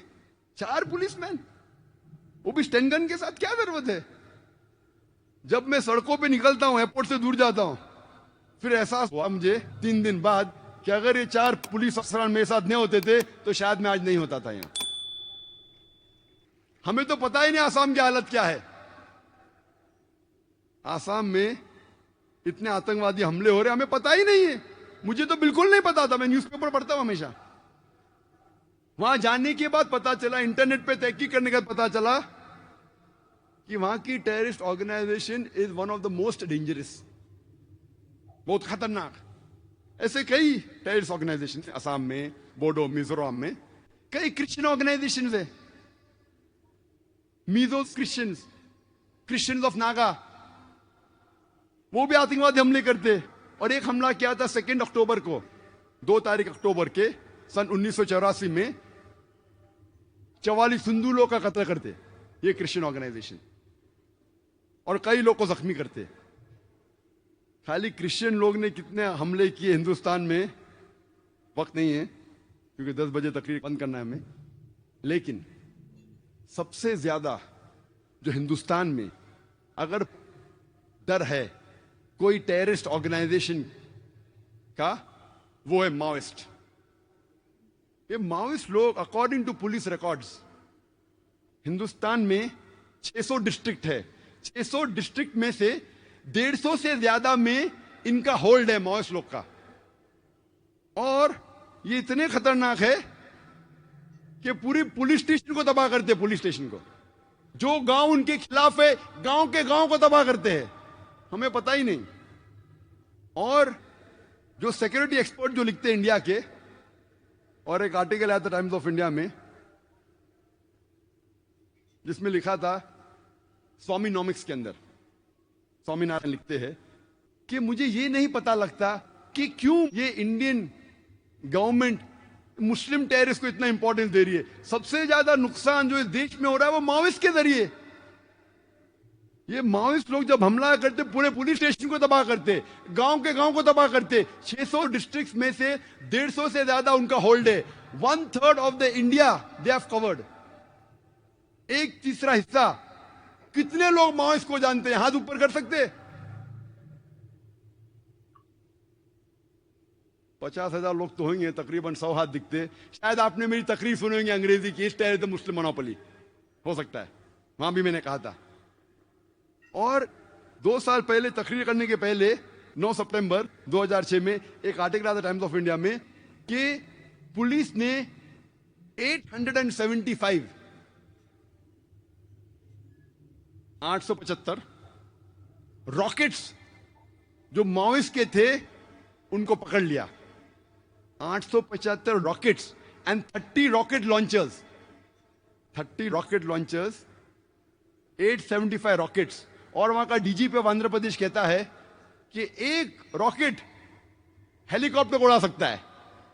4 पुलिसमैन, वो भी स्टैंड गन के साथ, क्या जरूरत है? जब मैं सड़कों पे निकलता हूं, एयरपोर्ट से दूर जाता हूं, फिर एहसास हुआ मुझे 3 दिन बाद कि अगर ये 4 पुलिस अफसर मेरे साथ नहीं होते थे तो शायद मैं आज नहीं होता था यहां। हमें तो पता ही नहीं आसाम की हालत क्या है। आसाम में इतने आतंकवादी हमले हो रहे, हमें पता ही नहीं है। मुझे तो बिल्कुल नहीं पता था, मैं न्यूज़पेपर पढ़ता हूं हमेशा। वहां जाने के बाद पता चला, इंटरनेट पे तहकीक करने के बाद पता चला कि वहां की terrorist organization is one of the most dangerous, बहुत खतरनाक। ऐसे कई टेररिस्ट ऑर्गेनाइजेशन असम में, बोडो, मिजोरम में कई क्रिश्चियन ऑर्गेनाइजेशन है, मीजो क्रिश्चियंस ऑफ नागा, वो भी आतंकवादी हमले करते। और एक हमला किया था 2 अक्टूबर को, 2 तारीख अक्टूबर के सन 1984 में 44 हिंदू लोग का कत्ल करते ये क्रिश्चियन ऑर्गेनाइजेशन, और कई लोग को जख्मी करते। खाली क्रिश्चियन लोग ने कितने हमले किए हिंदुस्तान में, वक्त नहीं है क्योंकि 10 बजे तकरीर बंद करना है हमें। लेकिन सबसे ज्यादा जो हिंदुस्तान में अगर डर है कोई टेररिस्ट ऑर्गेनाइजेशन का, वो है माओइस्ट। ये माओइस्ट लोग according to police records Hindustan में 600 डिस्ट्रिक्ट है, 600 डिस्ट्रिक्ट में से 150 से ज्यादा में इनका होल्ड है माओइस्ट लोग का। और ये इतने खतरनाक है कि पूरी पुलिस स्टेशन को तबाह करते हैं। पुलिस स्टेशन को, जो गांव उनके खिलाफ है, गांव के गांव को तबाह करते हैं, हमें पता ही नहीं। और जो सिक्योरिटी एक्सपर्ट जो लिखते हैं इंडिया के, और एक आर्टिकल आया था टाइम्स ऑफ इंडिया में जिसमें लिखा था, स्वामीनॉमिक्स के अंदर स्वामीनारायण लिखते हैं कि मुझे ये नहीं पता लगता कि क्यों ये इंडियन गवर्नमेंट मुस्लिम टेररिस्ट को इतना इंपॉर्टेंस दे रही है। सबसे ज्यादा नुकसान जो इस देश में हो रहा है वो माओइस्ट के जरिए। ये माओइस्ट लोग जब हमला करते, पूरे पुलिस स्टेशन को तबाह करते, गांव के गांव को तबाह करते। 600 डिस्ट्रिक्ट्स में से 150 से ज्यादा उनका होल्ड है। 1/3 of the India they have covered. 1/3 हिस्सा। कितने लोग माओइस्ट को जानते हैं? हाथ ऊपर कर सकते? 50,000 लोग तो होंगे, तकरीबन 100 हाथ दिखते। शायद आपने मेरी तकरीर सुनी होंगी अंग्रेजी की, इस टेररिज्म मुस्लिम मोनोपोली, हो सकता है वहां भी मैंने कहा था। और 2 साल पहले, तकरीर करने के पहले 9 सितंबर 2006 में एक आर्टिकल आया था टाइम्स ऑफ इंडिया में कि पुलिस ने 875 रॉकेट्स जो माओइस्ट के थे उनको पकड़ लिया। 875 rockets and 30 rocket launchers, 875 rockets. और वहां का डीजीपी ऑफ आंध्र प्रदेश कहता है कि एक रॉकेट हेलीकॉप्टर को उड़ा सकता है,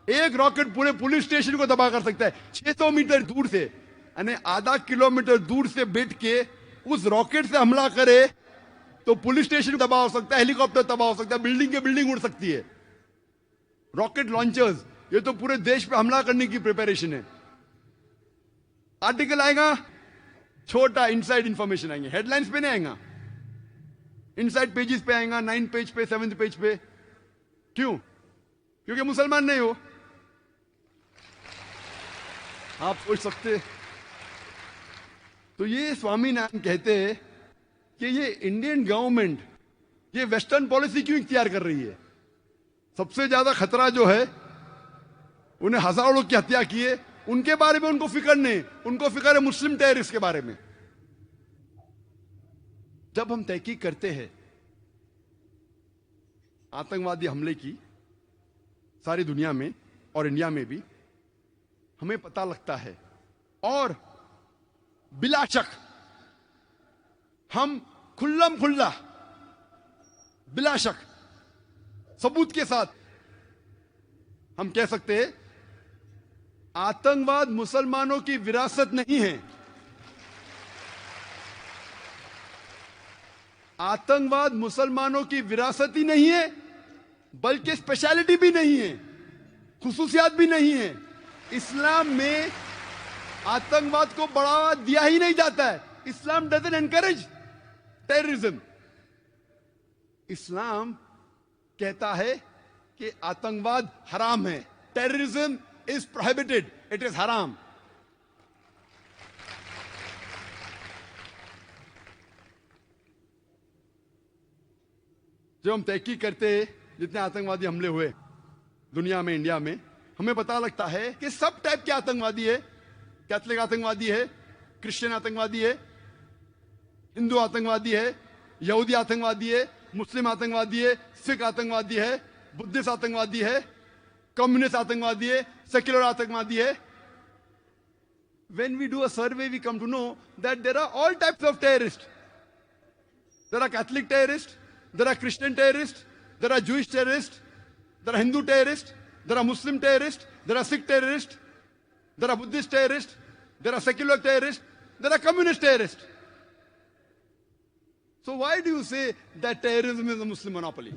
एक रॉकेट पूरे पुलिस स्टेशन को तबाह कर सकता है 600 मीटर दूर से। यानी आधा किलोमीटर दूर से बैठ के उस रॉकेट से हमला करे तो पुलिस स्टेशन तबाह हो सकता है, हेलीकॉप्टर तबाह हो सकता है, बिल्डिंग के बिल्डिंग उड़ सकती है। रॉकेट लॉन्चर्स, ये तो पूरे देश पे हमला करने की प्रिपरेशन है। आर्टिकल आएगा, छोटा इनसाइड इंफॉर्मेशन आएंगे, हेडलाइंस पे नहीं आएगा, इनसाइड पेजेस पे आएगा, 9 पेज पे, 7 पेज पे। क्यों? क्योंकि मुसलमान नहीं हो। आप सोच सकते। तो ये स्वामीनारायण कहते हैं कि ये इंडियन गवर्नमेंट ये वेस्टर्न पॉलिसी क्यों इख्तियार कर रही है? सबसे ज्यादा खतरा जो है उन्हें हजारों लोग की हत्या की है, उनके बारे में उनको फिक्र नहीं, उनको फिक्र है मुस्लिम टेररिस्ट के बारे में। जब हम तहकीक करते हैं आतंकवादी हमले की सारी दुनिया में और इंडिया में भी, हमें पता लगता है और बिला शक हम खुल्लम खुल्ला बिला शक सबूत के साथ हम कह सकते हैं आतंकवाद मुसलमानों की विरासत नहीं है। आतंकवाद मुसलमानों की विरासत ही नहीं है, बल्कि स्पेशलिटी भी नहीं है, खुसूसियात भी नहीं है। इस्लाम में आतंकवाद को बढ़ावा दिया ही नहीं जाता है। इस्लाम डजंट एनकरेज टेररिज्म। इस्लाम कहता है कि आतंकवाद हराम है, terrorism is prohibited, it is हराम। जब हम तहकीक करते हैं जितने आतंकवादी हमले हुए दुनिया में, इंडिया में, हमें पता लगता है कि सब टाइप के आतंकवादी है। कैथलिक आतंकवादी है, क्रिश्चियन आतंकवादी है, हिंदू आतंकवादी है, यहूदी आतंकवादी है, मुस्लिम आतंकवादी है, सिख आतंकवादी है, बुद्धिस्ट आतंकवादी है, कम्युनिस्ट आतंकवादी है, सेक्युलर आतंकवादी है। When we do a survey, we come to know that there are all types of terrorists. There are Catholic terrorists, there are Christian terrorists, there are Jewish terrorists, there are Hindu terrorists, there are Muslim terrorists, there are Sikh terrorists, there are Buddhist terrorists, there are secular terrorists, there are communist terrorists. So why do you say that terrorism is a Muslim monopoly?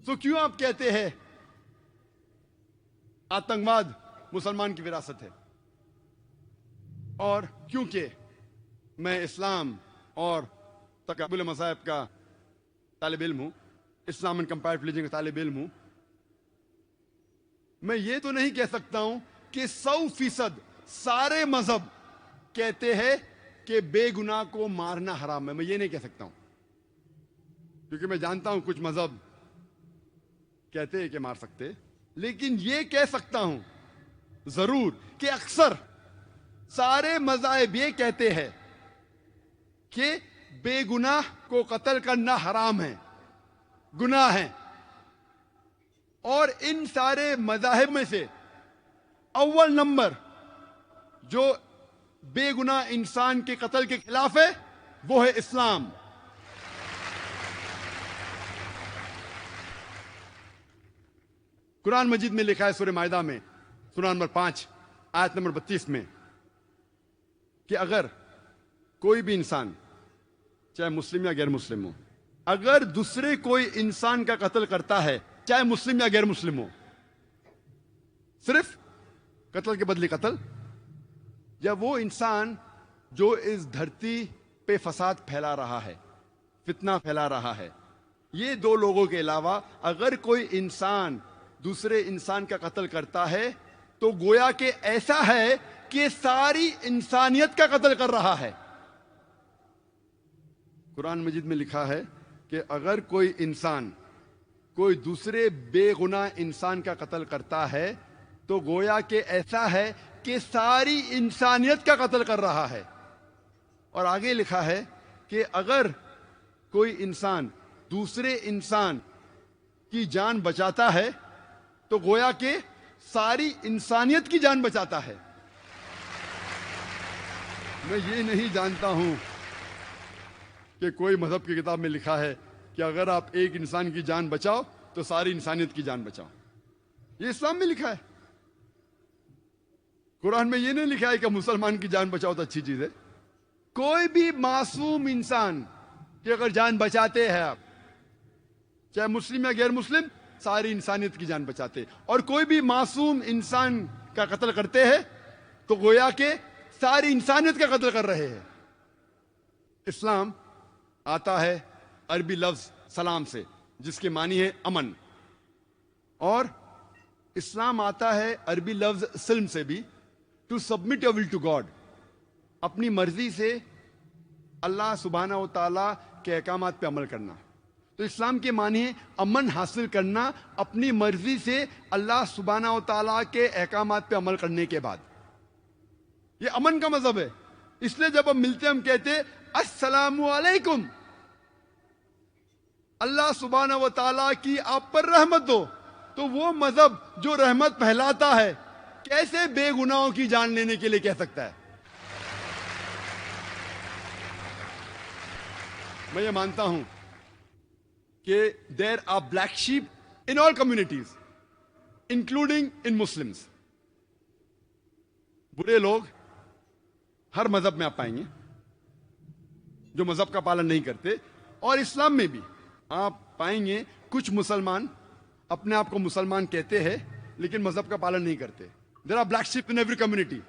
So क्यों आप कहते हैं आतंकवाद मुसलमान की विरासत है? और क्योंकि मैं इस्लाम और तकबुल मसाइब का तालिब इल्म हूं, इस्लाम एंड कंपैरेटिव रिलीजन का तालिब इल्म हूं, मैं ये तो नहीं कह सकता हूं कि 100% सारे मजहब कहते हैं कि बेगुनाह को मारना हराम है। मैं ये नहीं कह सकता हूं, क्योंकि मैं जानता हूं कुछ मजहब कहते हैं कि मार सकते, लेकिन ये कह सकता हूं जरूर कि अक्सर सारे मज़ाहिब ये कहते हैं कि बेगुनाह को कत्ल करना हराम है, गुनाह है। और इन सारे मज़ाहिब में से अव्वल नंबर जो बेगुनाह इंसान के कत्ल के खिलाफ है वो है इस्लाम। कुरान मजीद में लिखा है सूरह माइदा में सूरह नंबर 5 आयत नंबर 32 में कि अगर कोई भी इंसान चाहे मुस्लिम या गैर मुस्लिम हो, अगर दूसरे कोई इंसान का कत्ल करता है, चाहे मुस्लिम या गैर मुस्लिम हो, सिर्फ कत्ल के बदले कत्ल, या वो इंसान जो इस धरती पे फसाद फैला रहा है, फितना फैला रहा है, ये दो लोगों के अलावा अगर कोई इंसान दूसरे इंसान का कत्ल करता है तो गोया के ऐसा है कि सारी इंसानियत का कत्ल कर रहा है। कुरान मजीद में लिखा है कि अगर कोई इंसान कोई दूसरे बेगुनाह इंसान का कत्ल करता है तो गोया के ऐसा है कि सारी इंसानियत का कत्ल कर रहा है। और आगे लिखा है कि अगर कोई इंसान दूसरे इंसान की जान बचाता है तो गोया के सारी इंसानियत की जान बचाता है। मैं ये नहीं जानता हूं कि कोई मजहब की किताब में लिखा है कि अगर आप एक इंसान की जान बचाओ तो सारी इंसानियत की जान बचाओ। ये इस्लाम में लिखा है, कुरान में ये नहीं लिखा है कि मुसलमान की जान बचाओ तो अच्छी चीज है। कोई भी मासूम इंसान की अगर जान बचाते हैं आप, चाहे मुस्लिम या गैर मुस्लिम, सारी इंसानियत की जान बचाते। और कोई भी मासूम इंसान का कत्ल करते हैं तो गोया के सारी इंसानियत का कत्ल कर रहे हैं। इस्लाम आता है अरबी लफ्ज सलाम से, जिसके मानी है अमन, और इस्लाम आता है अरबी लफ्ज सिल्म से भी, to submit your will to God, अपनी मर्जी से अल्लाह सुब्हानहू व तआला के अहकामात पे अमल करना। तो इस्लाम के माने अमन हासिल करना अपनी मर्जी से अल्लाह सुब्हानहू व तआला के अहकामात पे अमल करने के बाद। ये अमन का मजहब है। इसलिए जब हम मिलते हम कहते अस्सलामु अलैकुम, अल्लाह सुब्हानहू व तआला की आप पर रहमत हो। तो वो मजहब जो रहमत फैलाता है कैसे बेगुनाहों की जान लेने के लिए कह सकता है? मैं ये मानता हूं कि there are black sheep in all communities including in Muslims. बुरे लोग हर मजहब में आप पाएंगे जो मजहब का पालन नहीं करते, और इस्लाम में भी आप पाएंगे कुछ मुसलमान अपने आप को मुसलमान कहते हैं लेकिन मजहब का पालन नहीं करते। There are black sheep in every community.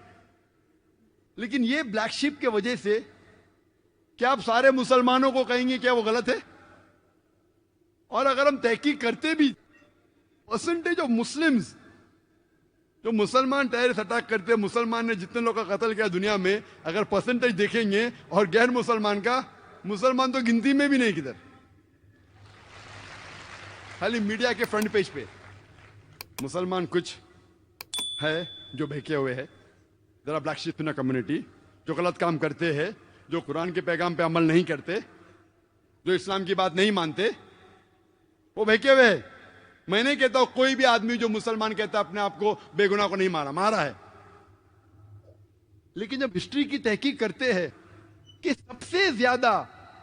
लेकिन ये ब्लैक शीप के वजह से क्या आप सारे मुसलमानों को कहेंगे क्या वो गलत है? और अगर हम तहकीक करते भी, परसेंटेज ऑफ मुस्लिम्स जो मुसलमान टेररिस्ट अटैक करते हैं, मुसलमान ने जितने लोगों का कत्ल किया दुनिया में, अगर परसेंटेज देखेंगे और गैर मुसलमान का, मुसलमान तो गिनती में भी नहीं किधर। खाली मीडिया के फ्रंट पेज पे मुसलमान कुछ है जो बहके हुए है। जरा ब्लैक शीप इन कम्युनिटी जो गलत काम करते हैं, जो कुरान के पैगाम पे अमल नहीं करते, जो इस्लाम की बात नहीं मानते, वो बहके हुए है। मैं नहीं कहता हूं कोई भी आदमी जो मुसलमान कहता है अपने आप को बेगुनाह को नहीं मारा, मारा है। लेकिन जब हिस्ट्री की तहकीक करते हैं कि सबसे ज्यादा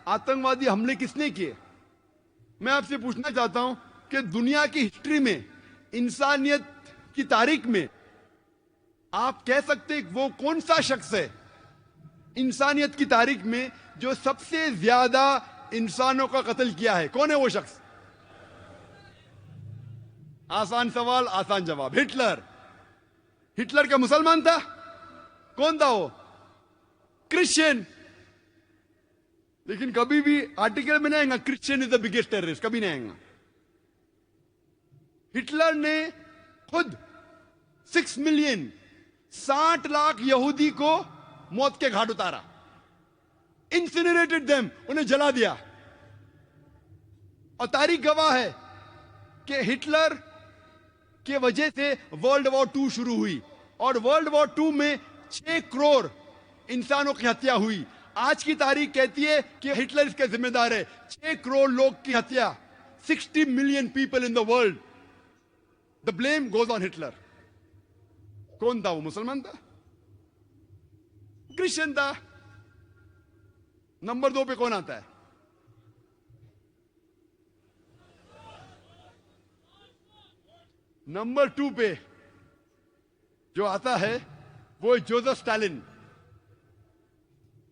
आतंकवादी हमले किसने किए, मैं आपसे पूछना चाहता हूं कि दुनिया की हिस्ट्री में, इंसानियत की तारीख में आप कह सकते वो कौन सा शख्स है इंसानियत की तारीख में जो सबसे ज्यादा इंसानों का कत्ल किया है? कौन है वो शख्स? आसान सवाल आसान जवाब, हिटलर। हिटलर क्या मुसलमान था? कौन था वो? क्रिश्चियन। लेकिन कभी भी आर्टिकल में नहीं आएगा Christian is the biggest terrorist, कभी नहीं आएगा। हिटलर ने खुद 6 मिलियन 60 लाख यहूदी को मौत के घाट उतारा, इंसिनरेटेड देम, उन्हें जला दिया। और तारीख गवाह है कि हिटलर के वजह से वर्ल्ड वॉर 2 शुरू हुई, और वर्ल्ड वॉर 2 में 6 करोड़ इंसानों की हत्या हुई। आज की तारीख कहती है कि हिटलर इसके जिम्मेदार है। 6 करोड़ लोग की हत्या, 60 million people in the world, the blame goes on Hitler. कौन था वो? मुसलमान था? क्रिश्चियन था? नंबर 2 पे कौन आता है? नंबर 2 पे जो आता है वो जोसेफ स्टालिन।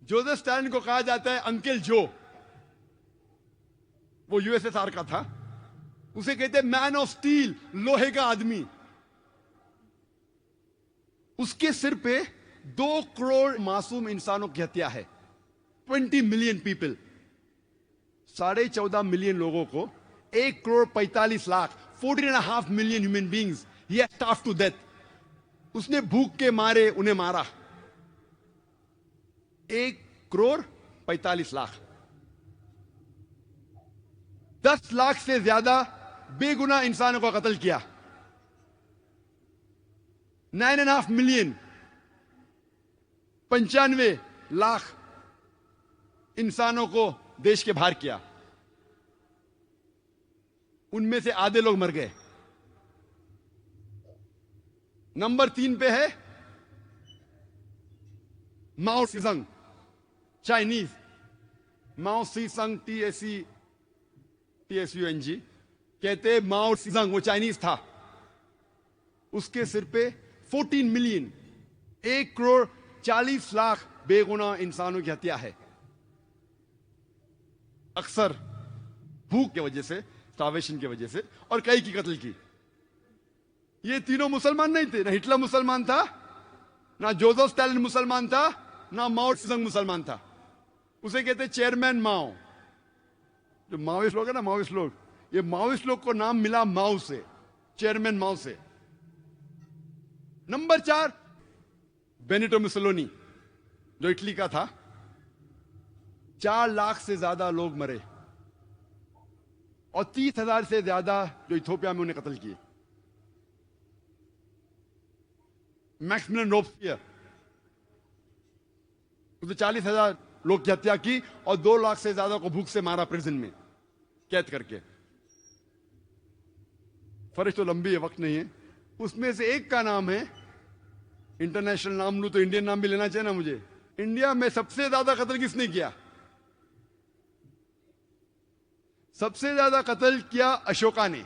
जोसेफ स्टालिन को कहा जाता है अंकल जो। वो यूएसएसआर का था। उसे कहते हैं मैन ऑफ स्टील, लोहे का आदमी। उसके सिर पे 2 करोड़ मासूम इंसानों की हत्या है, 20 मिलियन पीपल। 14.5 मिलियन लोगों को 1 crore 45 lakh 14.5 million human beings ही स्टार्व टू डेथ। उसने भूख के मारे उन्हें मारा। 1 करोड़ 45 लाख, 10 लाख से ज्यादा बेगुनाह इंसानों का कत्ल किया। 9.5 मिलियन 95 लाख इंसानों को देश के बाहर किया। उनमें से आधे लोग मर गए। नंबर 3 पे है माओ सीजंग, चाइनीज। माओ सीजंग, TSUNG कहते माओ सीजंग, वो चाइनीज था। उसके सिर पे 14 मिलियन 1 करोड़ 40 लाख बेगुनाह इंसानों की हत्या है, अक्सर भूख की वजह से, स्टार्वेशन की वजह से, और कई की कत्ल की। ये तीनों मुसलमान नहीं थे। ना हिटलर मुसलमान था, ना जोसेफ स्टालिन मुसलमान था, ना माओ त्से मुसलमान था। उसे कहते चेयरमैन माओ। जो माओइस्ट लोग है ना, माओइस्ट लोग, ये माओइस्ट लोग को नाम मिला माओ से, चेयरमैन माओ से। नंबर 4 बेनिटो मुसोलिनी, जो इटली का था। 4 लाख से ज्यादा लोग मरे। और 30,000 से ज्यादा जो इथियोपिया में उन्हें कत्ल किए। मैक्सिमिलियन रोबस्पियर, उसने 40,000 लोग की हत्या की और 2 लाख से ज्यादा को भूख से मारा प्रिजन में कैद करके। फरिश तो लंबी है, वक्त नहीं है। उसमें से एक का नाम है, इंटरनेशनल नाम लूं तो इंडियन नाम भी लेना चाहिए ना मुझे। इंडिया में सबसे ज्यादा कत्ल किसने किया? सबसे ज्यादा कत्ल किया अशोका ने।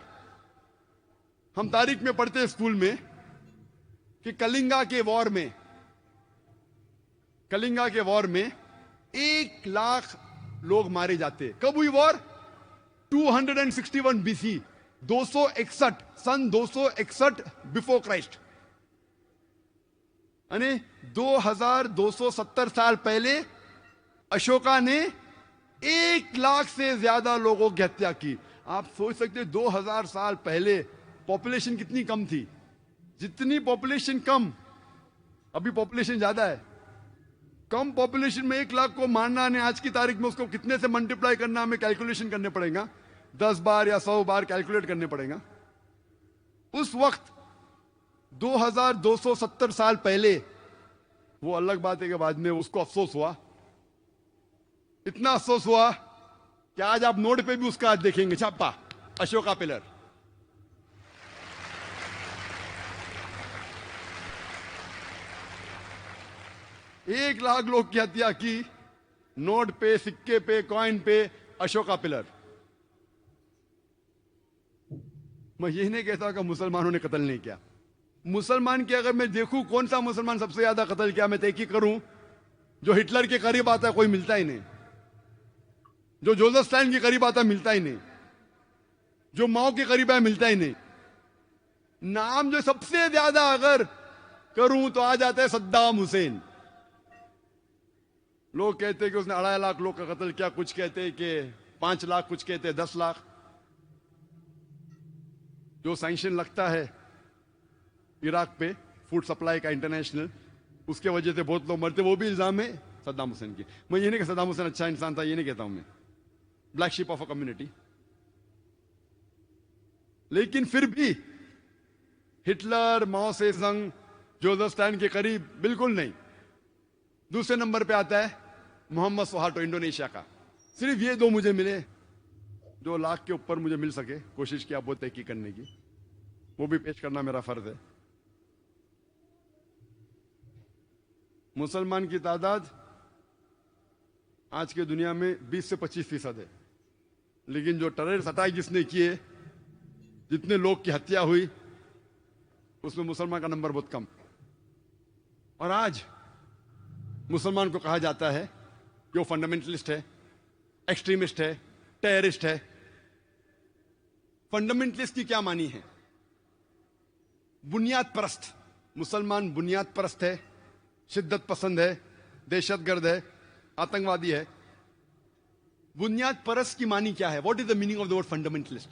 हम तारीख में पढ़ते हैं स्कूल में कि कलिंगा के वॉर में 1 लाख लोग मारे जाते। कब हुई वॉर? 261 बीसी, 261 सन 261 बिफोर क्राइस्ट, यानी 2270 साल पहले अशोका ने 1 लाख से ज्यादा लोगों की हत्या की। आप सोच सकते 2000 साल पहले पॉपुलेशन कितनी कम थी। जितनी पॉपुलेशन कम, अभी पॉपुलेशन ज्यादा है। कम पॉपुलेशन में 1 लाख को मारना ने आज की तारीख में उसको कितने से मल्टीप्लाई करना, हमें कैलकुलेशन करने पड़ेगा, 10 बार या 100 बार कैलकुलेट करने पड़ेगा। उस वक्त 2270 साल पहले, वो अलग बात है कि बाद में उसको अफसोस हुआ, इतना अफसोस हुआ कि आज आप नोट पे भी उसका आज देखेंगे छापा, अशोका पिलर। एक लाख लोग की हत्या की, नोट पे, सिक्के पे, कॉइन पे अशोका पिलर। मैं यही नहीं कहता कि मुसलमानों ने कत्ल नहीं किया। मुसलमान की अगर मैं देखूं कौन सा मुसलमान सबसे ज्यादा कत्ल किया, मैं तहकीक करूं, जो हिटलर के करीब आता है कोई मिलता ही नहीं, जो जोसेफ स्टालिन के करीब आता है मिलता ही नहीं, जो माओ के करीब है मिलता ही नहीं। नाम जो सबसे ज्यादा अगर करूं तो आ जाता है सद्दाम हुसैन। लोग कहते हैं कि उसने 2.5 लाख लोग का कत्ल किया, कुछ कहते हैं कि 5 लाख, कुछ कहते हैं 10 लाख। जो सैंक्शन लगता है इराक पे फूड सप्लाई का इंटरनेशनल, उसके वजह से बहुत लोग मरते, वो भी इल्जाम है सद्दाम हुसैन की। मैं ये नहीं कि सद्दाम हुसैन अच्छा इंसान था, ये नहीं कहता हूं मैं, black sheep of a community, लेकिन फिर भी हिटलर, माओ से जंग, जोसेफ स्टालिन के करीब बिल्कुल नहीं। दूसरे नंबर पे आता है मोहम्मद सुहार्टो, इंडोनेशिया का। सिर्फ ये 2 मुझे मिले, 2 लाख के ऊपर मुझे मिल सके, कोशिश किया बहुत तहकीक करने की, वो भी पेश करना मेरा फर्ज है। मुसलमान की तादाद आज की दुनिया में 20 से 25% है, लेकिन जो टेररिस्ट अटैक जिसने किए, जितने लोग की हत्या हुई, उसमें मुसलमान का नंबर बहुत कम। और आज मुसलमान को कहा जाता है कि वो फंडामेंटलिस्ट है, एक्सट्रीमिस्ट है, टेररिस्ट है। फंडामेंटलिस्ट की क्या मानी है? बुनियाद परस्त। मुसलमान बुनियाद परस्त है, शिद्दत पसंद है, दहशतगर्द है, आतंकवादी है। बुनियाद परस्त की मानी क्या है? What is the meaning of the word fundamentalist?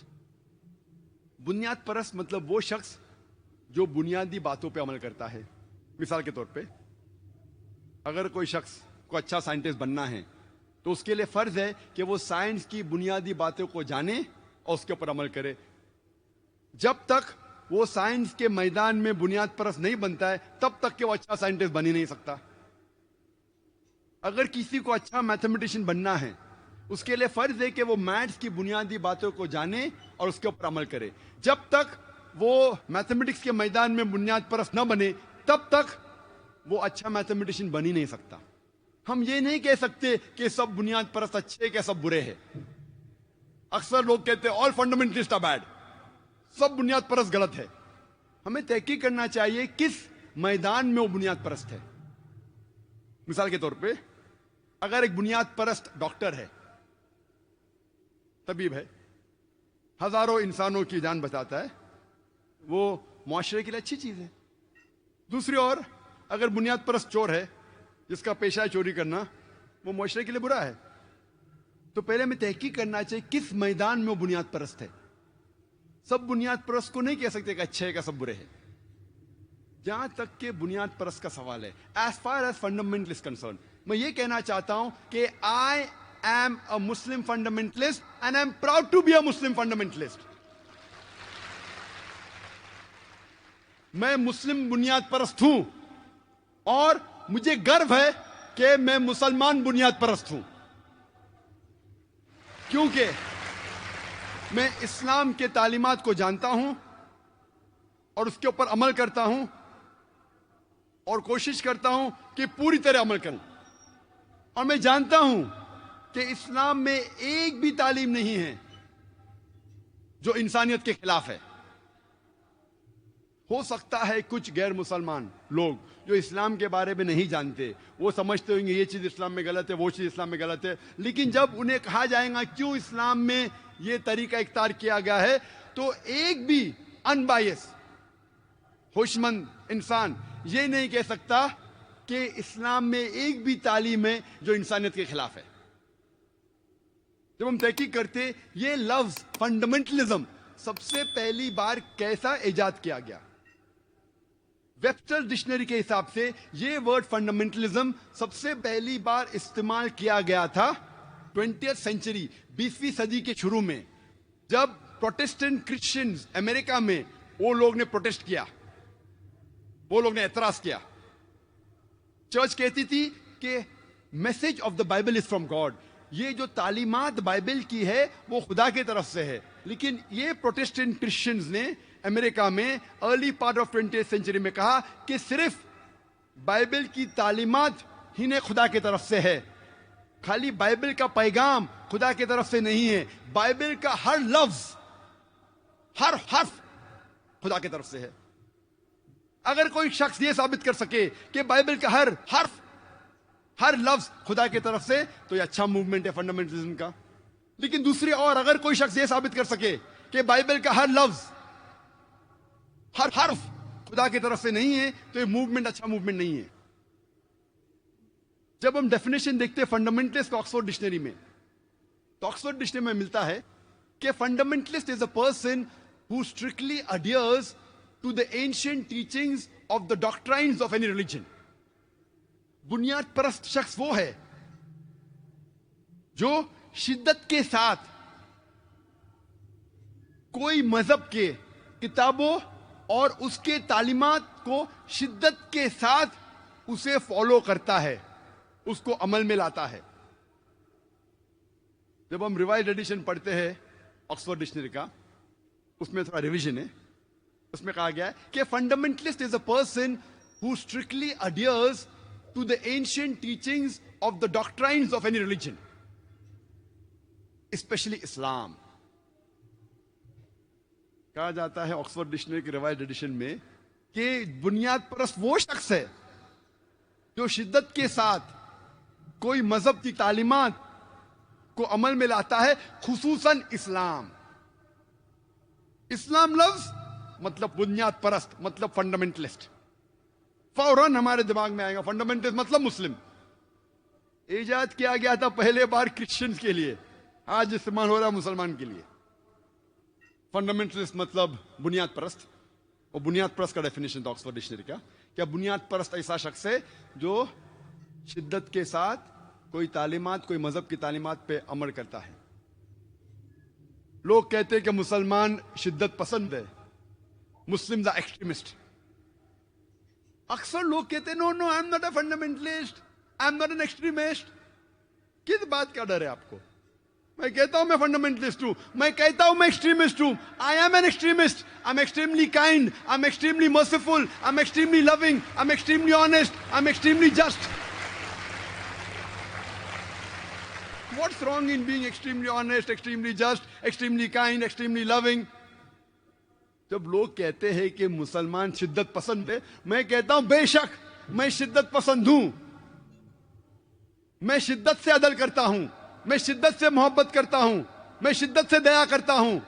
बुनियाद परस्त मतलब वो शख्स जो बुनियादी बातों पे अमल करता है। मिसाल के तौर पे, अगर कोई शख्स को अच्छा साइंटिस्ट बनना है तो उसके लिए फर्ज है कि वो साइंस की बुनियादी बातों को जाने और उसके ऊपर अमल करे। जब तक वो साइंस के मैदान में बुनियाद परस्त नहीं बनता है, तब तक कि वो अच्छा साइंटिस्ट बन ही नहीं सकता। अगर किसी को अच्छा मैथमेटिशियन बनना है, उसके लिए फर्ज है कि वो मैथ्स की बुनियादी बातों को जाने और उसके ऊपर अमल करे। जब तक वो मैथमेटिक्स के मैदान में बुनियाद परस्त न बने, तब तक वो अच्छा मैथमेटिशियन बन ही नहीं सकता। हम ये नहीं कह सकते कि सब बुनियाद परस्त अच्छे क्या सब बुरे हैं। अक्सर लोग कहते हैं ऑल फंडामेंटलिस्ट आर बैड, सब बुनियाद परस्त गलत है। हमें तहकीक करना चाहिए किस मैदान में वो बुनियाद परस्त है। मिसाल के तौर पे, अगर एक बुनियाद परस्त डॉक्टर है, तबीब है, हजारों इंसानों की जान बचाता है, वो मुआशरे के लिए अच्छी चीज है। दूसरी ओर अगर बुनियाद परस्त चोर है, जिसका पेशा है चोरी करना, वो मुआशरे के लिए बुरा है। तो पहले हमें तहकीक करना चाहिए किस मैदान में वो बुनियाद परस्त है। सब बुनियाद परस्त को नहीं कह सकते कि अच्छे है क्या सब बुरे हैं। जहां तक के बुनियाद परस्त का सवाल है, as far as fundamental is concern, मैं ये कहना चाहता हूं कि आई am a Muslim fundamentalist and I'm proud to be a Muslim fundamentalist. मैं मुस्लिम बुनियाद परस्त हूं और मुझे गर्व है कि मैं मुसलमान बुनियाद परस्त हूं, क्योंकि मैं इस्लाम के तालीमात को जानता हूं और उसके ऊपर अमल करता हूं और कोशिश करता हूं कि पूरी तरह अमल करूं। और मैं जानता हूं कि इस्लाम में एक भी तालीम नहीं है जो इंसानियत के खिलाफ है। हो सकता है कुछ गैर मुसलमान लोग जो इस्लाम के बारे में नहीं जानते, वो समझते होंगे ये चीज इस्लाम में गलत है, वो चीज इस्लाम में गलत है, लेकिन जब उन्हें कहा जाएगा क्यों इस्लाम में ये तरीका इख्तियार किया गया है, तो एक भी अनबायस होशमंद इंसान ये नहीं कह सकता कि इस्लाम में एक भी तालीम है जो इंसानियत के खिलाफ है। जब हम तहकीक करते ये लफ्ज फंडामेंटलिज्म सबसे पहली बार कैसा इजाद किया गया, वेबस्टर डिक्शनरी के हिसाब से ये वर्ड फंडामेंटलिज्म सबसे पहली बार इस्तेमाल किया गया था 20th सेंचुरी, 20वीं सदी के शुरू में, जब प्रोटेस्टेंट क्रिश्चियंस अमेरिका में वो लोग ने प्रोटेस्ट किया, वो लोग ने एतराज किया। चर्च कहती थी कि message of the Bible is from God, ये जो तालीमात बाइबल की है वो खुदा की तरफ से है। लेकिन ये प्रोटेस्टेंट क्रिश्चियंस ने अमेरिका में early part of 20th century में कहा कि सिर्फ बाइबल की तालीमात ही ने खुदा की तरफ से है, खाली बाइबल का पैगाम खुदा की तरफ से नहीं है, बाइबल का हर लफ्ज हर हर्फ खुदा की तरफ से है। अगर कोई शख्स ये साबित कर सके कि बाइबल का हर हर्फ हर लफ्ज खुदा की तरफ से, तो ये अच्छा मूवमेंट है फंडामेंटलिज्म का। लेकिन दूसरी ओर अगर कोई शख्स ये साबित कर सके कि बाइबल का हर लफ्ज हर हर्फ खुदा की तरफ से नहीं है, तो ये मूवमेंट अच्छा मूवमेंट नहीं है। जब हम डेफिनेशन देखते हैं फंडामेंटलिस्ट ऑक्सफोर्ड डिक्शनरी में, तो ऑक्सफोर्ड डिक्शनरी में मिलता है कि fundamentalist is a person who strictly adheres to the ancient teachings of the doctrines of any religion. बुनियाद परस्त शख्स वो है जो शिद्दत के साथ कोई मजहब के किताबों और उसके तालीमात को शिद्दत के साथ उसे फॉलो करता है, उसको अमल में लाता है। जब हम रिवाइज्ड एडिशन पढ़ते हैं ऑक्सफोर्ड डिक्शनरी का, उसमें थोड़ा रिवीजन है, उसमें कहा गया है कि fundamentalist is a person who strictly adheres to the ancient teachings of the doctrines of any religion, especially Islam. कहा जाता है ऑक्सफोर्ड डिक्शनरी की रिवाइज्ड एडिशन में कि बुनियाद परस्त वो शख्स है जो शिद्दत के साथ कोई मजहब की तालीमात को अमल में लाता है, खुसूसन इस्लाम। इस्लाम लफ्ज मतलब बुनियाद परस्त, मतलब फंडामेंटलिस्ट। फौरन हमारे दिमाग में आएगा फंडामेंटलिस्ट मतलब मुस्लिम। इजाद किया गया था पहले बार क्रिश्चियंस के लिए, आज इस्तेमाल हो रहा है मुसलमान के लिए। फंडामेंटलिस्ट मतलब बुनियाद परस्त, और बुनियाद परस्त का डेफिनेशन था ऑक्सफोर्ड डिक्शनरी का, क्या बुनियाद परस्त ऐसा शख्स है जो शिद्दत के साथ कोई तालीमात, कोई मजहब की तालीमात पे अमल करता है। लोग कहते हैं कि मुसलमान शिद्दत पसंद है, मुस्लिम्स आर एक्सट्रीमिस्ट। अक्सर लोग कहते हैं no no I am not a fundamentalist, I am not an extremist. किस बात का डर है आपको? मैं कहता हूं मैं फंडामेंटलिस्ट हूं, मैं कहता हूं मैं एक्सट्रीमिस्ट हूं। I am an extremist, I am extremely kind, I am extremely merciful, I am extremely loving, I am extremely honest, I am extremely just. What's wrong in being extremely honest, extremely just, extremely kind, extremely loving? जब लोग कहते हैं कि मुसलमान शिद्दत पसंद है, मैं कहता हूं बेशक मैं शिद्दत पसंद हूं, मैं शिद्दत से अदल करता हूं, मैं शिद्दत से मोहब्बत करता हूं, मैं शिद्दत से दया करता हूं,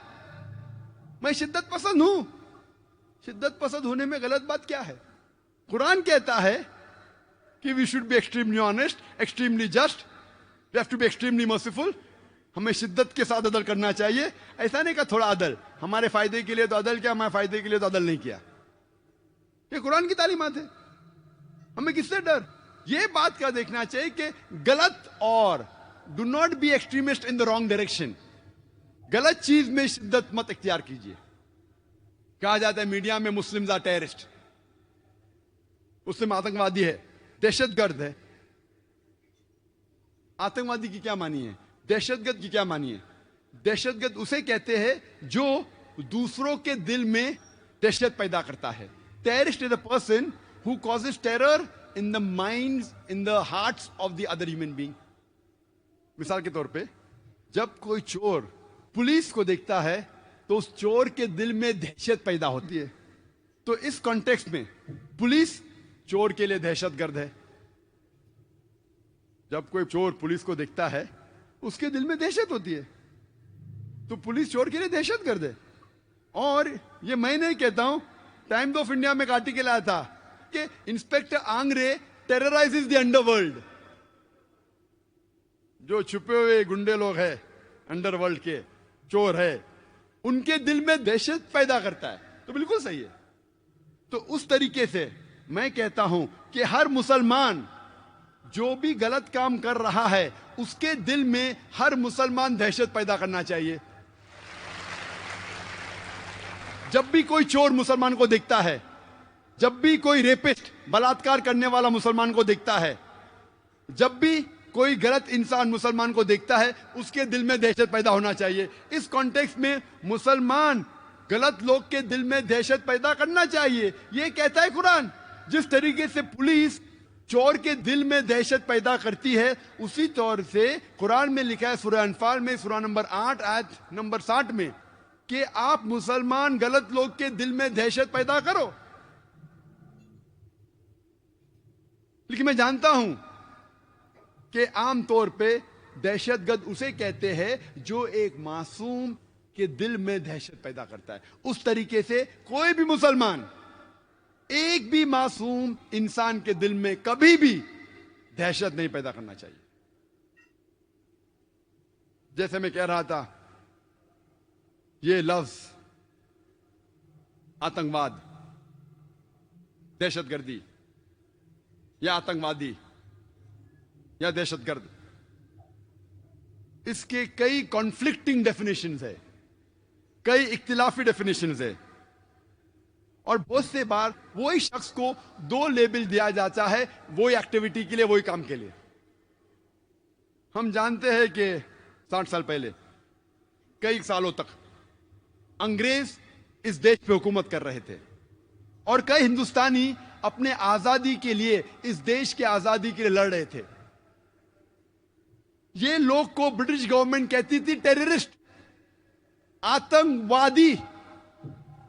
मैं शिद्दत पसंद हूं। शिद्दत पसंद होने में गलत बात क्या है? कुरान कहता है कि we should be extremely honest, extremely just, we have to be extremely merciful. हमें शिद्दत के साथ अदल करना चाहिए। ऐसा नहीं कि थोड़ा अदल, हमारे फायदे के लिए तो अदल किया, हमारे फायदे के लिए तो अदल नहीं किया। ये कुरान की तालीमात है, हमें किससे डर? ये बात का देखना चाहिए कि गलत और do not be extremist in the wrong direction. गलत चीज में शिद्दत मत इख्तियार कीजिए। कहा जाता है मीडिया में मुस्लिम्स आर टेररिस्ट, मुस्लिम आतंकवादी है, दहशतगर्द है। आतंकवादी की क्या मानी है, दहशतगर्द की क्या मानी है? दहशतगर्द उसे कहते हैं जो दूसरों के दिल में दहशत पैदा करता है। Terrorist is a person who causes terror in the minds, in the hearts of the other human being. मिसाल के तौर पे जब कोई चोर पुलिस को देखता है तो उस चोर के दिल में दहशत पैदा होती है। तो इस कॉन्टेक्स्ट में पुलिस चोर के लिए दहशतगर्द है। जब कोई चोर पुलिस को देखता है उसके दिल में दहशत होती है, तो पुलिस चोर के लिए दहशतगर्द है। और ये मैं नहीं कहता हूं, टाइम्स ऑफ इंडिया में एक आर्टिकल आया था कि इंस्पेक्टर आंग्रे टेरराइजेस द अंडरवर्ल्ड। जो छुपे हुए गुंडे लोग हैं अंडरवर्ल्ड के, चोर है, उनके दिल में दहशत पैदा करता है। तो बिल्कुल सही है। तो उस तरीके से मैं कहता हूं कि हर मुसलमान जो भी गलत काम कर रहा है उसके दिल में हर मुसलमान दहशत पैदा करना चाहिए। जब भी कोई चोर मुसलमान को देखता है, जब भी कोई रेपिस्ट बलात्कार करने वाला मुसलमान को देखता है, जब भी कोई गलत इंसान मुसलमान को देखता है, उसके दिल में दहशत पैदा होना चाहिए। इस कॉन्टेक्स्ट में मुसलमान गलत लोग के दिल में दहशत पैदा करना चाहिए, ये कहता है कुरान। जिस तरीके से पुलिस चोर के दिल में दहशत पैदा करती है, उसी तौर से कुरान में लिखा है सूरह अनफाल में सूरह नंबर 8 आयत नंबर 60 में कि आप मुसलमान गलत लोग के दिल में दहशत पैदा करो। लेकिन मैं जानता हूं कि आमतौर पे दहशतगर्द उसे कहते हैं जो एक मासूम के दिल में दहशत पैदा करता है। उस तरीके से कोई भी मुसलमान एक भी मासूम इंसान के दिल में कभी भी दहशत नहीं पैदा करना चाहिए। जैसे मैं कह रहा था, ये लफ्ज आतंकवाद, दहशतगर्दी या आतंकवादी या दहशतगर्द, इसके कई कॉन्फ्लिक्टिंग डेफिनेशंस है, कई इख्तिलाफी डेफिनेशंस है। और बहुत से बार वही शख्स को दो लेबल दिया जाता है, वही एक्टिविटी के लिए, वही काम के लिए। हम जानते हैं कि 60 साल पहले, कई सालों तक अंग्रेज इस देश पे हुकूमत कर रहे थे और कई हिंदुस्तानी अपने आजादी के लिए, इस देश के आजादी के लिए लड़ रहे थे। ये लोग को ब्रिटिश गवर्नमेंट कहती थी टेररिस्ट, आतंकवादी,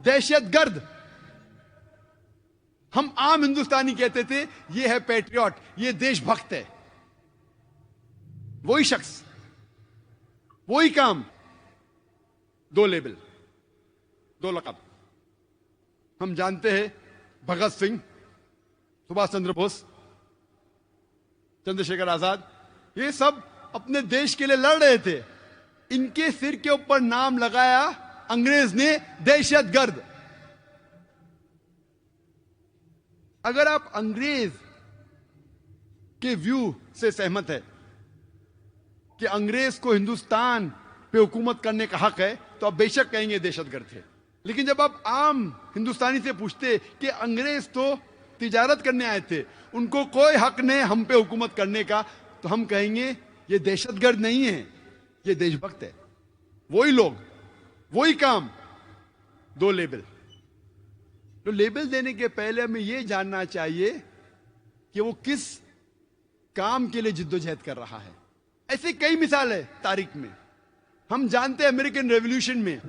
दहशतगर्द। हम आम हिंदुस्तानी कहते थे ये है पैट्रियट, ये देशभक्त है। वही शख्स, वही काम, दो लेबल, दो लक़ब। हम जानते हैं भगत सिंह, सुभाष चंद्र बोस, चंद्रशेखर आजाद, ये सब अपने देश के लिए लड़ रहे थे। इनके सिर के ऊपर नाम लगाया अंग्रेज ने दहशतगर्द। अगर आप अंग्रेज के व्यू से सहमत है कि अंग्रेज को हिंदुस्तान पे हुकूमत करने का हक है, तो आप बेशक कहेंगे दहशतगर्द थे। लेकिन जब आप आम हिंदुस्तानी से पूछते कि अंग्रेज तो तिजारत करने आए थे, उनको कोई हक नहीं हम पे हुकूमत करने का, तो हम कहेंगे ये दहशतगर्द नहीं है, ये देशभक्त है। वही लोग, वही काम, दो लेबल। तो लेबल देने के पहले हमें यह जानना चाहिए कि वो किस काम के लिए जिद्दोजहद कर रहा है। ऐसे कई मिसाल है तारीख में। हम जानते हैं अमेरिकन रेवोल्यूशन में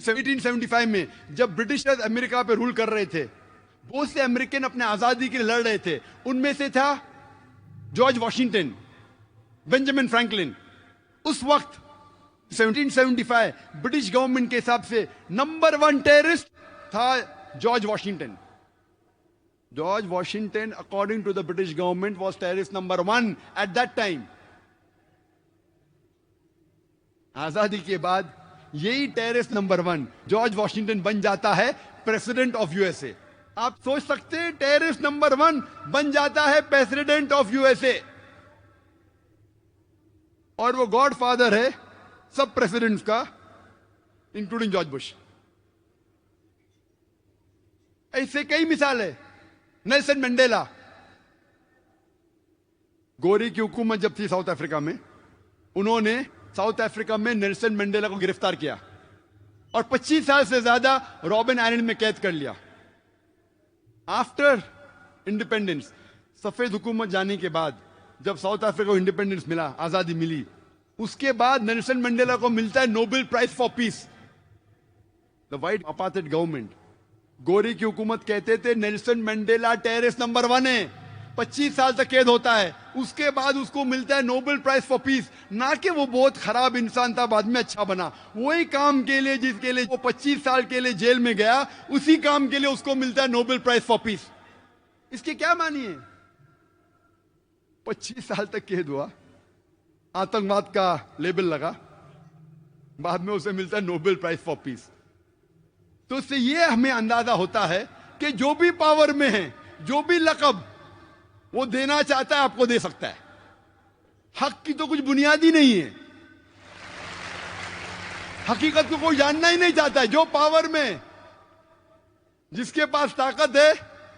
1775 में जब ब्रिटिशर्स अमेरिका पे रूल कर रहे थे, बहुत से अमेरिकन अपने आजादी के लिए लड़ रहे थे। उनमें से था जॉर्ज वॉशिंगटन, बेंजामिन फ्रैंकलिन। उस वक्त 1775 ब्रिटिश गवर्नमेंट के हिसाब से नंबर 1 टेररिस्ट था George Washington. George Washington according to the British government was terrorist number 1 at that time. आजादी के बाद यही टेररिस्ट नंबर 1 जॉर्ज वॉशिंगटन बन जाता है प्रेसिडेंट ऑफ यूएसए। आप सोच सकते हैं टेररिस्ट नंबर 1 बन जाता है प्रेसिडेंट ऑफ यूएसए। और वो गॉड फादर है सब प्रेसिडेंट्स का, इंक्लूडिंग जॉर्ज बुश। ऐसे कई मिसाल है। नेल्सन मंडेला, गोरी की हुकूमत जब थी साउथ अफ्रीका में, उन्होंने साउथ अफ्रीका में नेल्सन मंडेला को गिरफ्तार किया और 25 साल से ज्यादा रॉबिन आइलैंड में कैद कर लिया। आफ्टर इंडिपेंडेंस, सफेद हुकूमत जाने के बाद, जब साउथ अफ्रीका को इंडिपेंडेंस मिला, आजादी मिली, उसके बाद नेल्सन मंडेला को मिलता है Nobel prize for peace. The white apartheid government, गोरी की हुकूमत कहते थे नेल्सन मंडेला टेररिस्ट नंबर 1 है, 25 साल तक कैद होता है, उसके बाद उसको मिलता है नोबेल प्राइज फॉर पीस। ना कि वो बहुत खराब इंसान था, बाद में अच्छा बना, वही काम के लिए जिसके लिए वो 25 साल के लिए जेल में गया, उसी काम के लिए उसको मिलता है नोबेल प्राइज फॉर पीस। इसके क्या मानी है? 25 साल तक कैद हुआ, आतंकवाद का लेबल लगा, बाद में उसे मिलता है नोबेल प्राइज फॉर पीस। तो इससे यह हमें अंदाजा होता है कि जो भी पावर में है, जो भी लक़ब वो देना चाहता है आपको दे सकता है। हक की तो कुछ बुनियाद ही नहीं है, हकीकत को कोई जानना ही नहीं चाहता है। जो पावर में, जिसके पास ताकत है,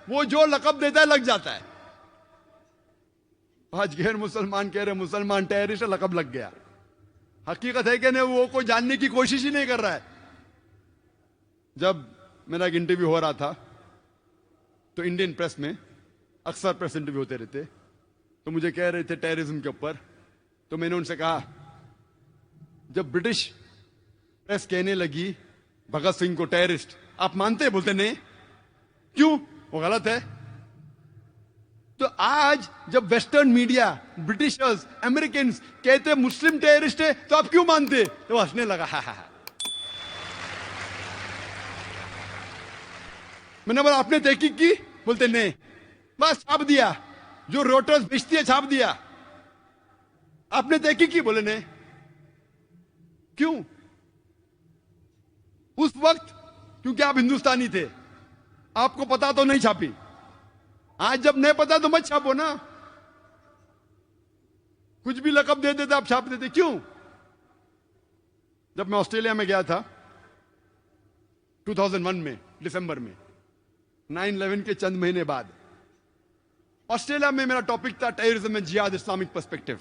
वो जो लक़ब देता है लग जाता है। आज गैर मुसलमान कह रहे मुसलमान टेररिस्ट, लक़ब लग गया। हकीकत है कि नहीं, वो कोई जानने की कोशिश ही नहीं कर रहा है। जब मेरा एक इंटरव्यू हो रहा था तो इंडियन प्रेस में अक्सर प्रेस इंटरव्यू होते रहते, तो मुझे कह रहे थे टेररिज्म के ऊपर, तो मैंने उनसे कहा, जब ब्रिटिश प्रेस कहने लगी भगत सिंह को टेररिस्ट, आप मानते हैं? बोलते नहीं। क्यों? वो गलत है। तो आज जब वेस्टर्न मीडिया, ब्रिटिशर्स, अमेरिकन कहते मुस्लिम टेररिस्ट है, तो आप क्यों मानते? तो वो हंसने लगा। हा। मैंने बोला आपने तहकीक की? बोलते नहीं, बस छाप दिया, जो रोटर्स भेजती है छाप दिया। आपने तहकीक की? बोले नहीं। क्यों? उस वक्त क्योंकि आप हिंदुस्तानी थे, आपको पता तो नहीं छापी। आज जब नहीं पता तो मत छापो ना, कुछ भी लक़ब दे देते आप छाप देते। क्यों? जब मैं ऑस्ट्रेलिया में गया था 2001 में दिसंबर में, 9/11 के चंद महीने बाद, ऑस्ट्रेलिया में मेरा टॉपिक था टेररिज्म एंड जिहाद, इस्लामिक पर्सपेक्टिव।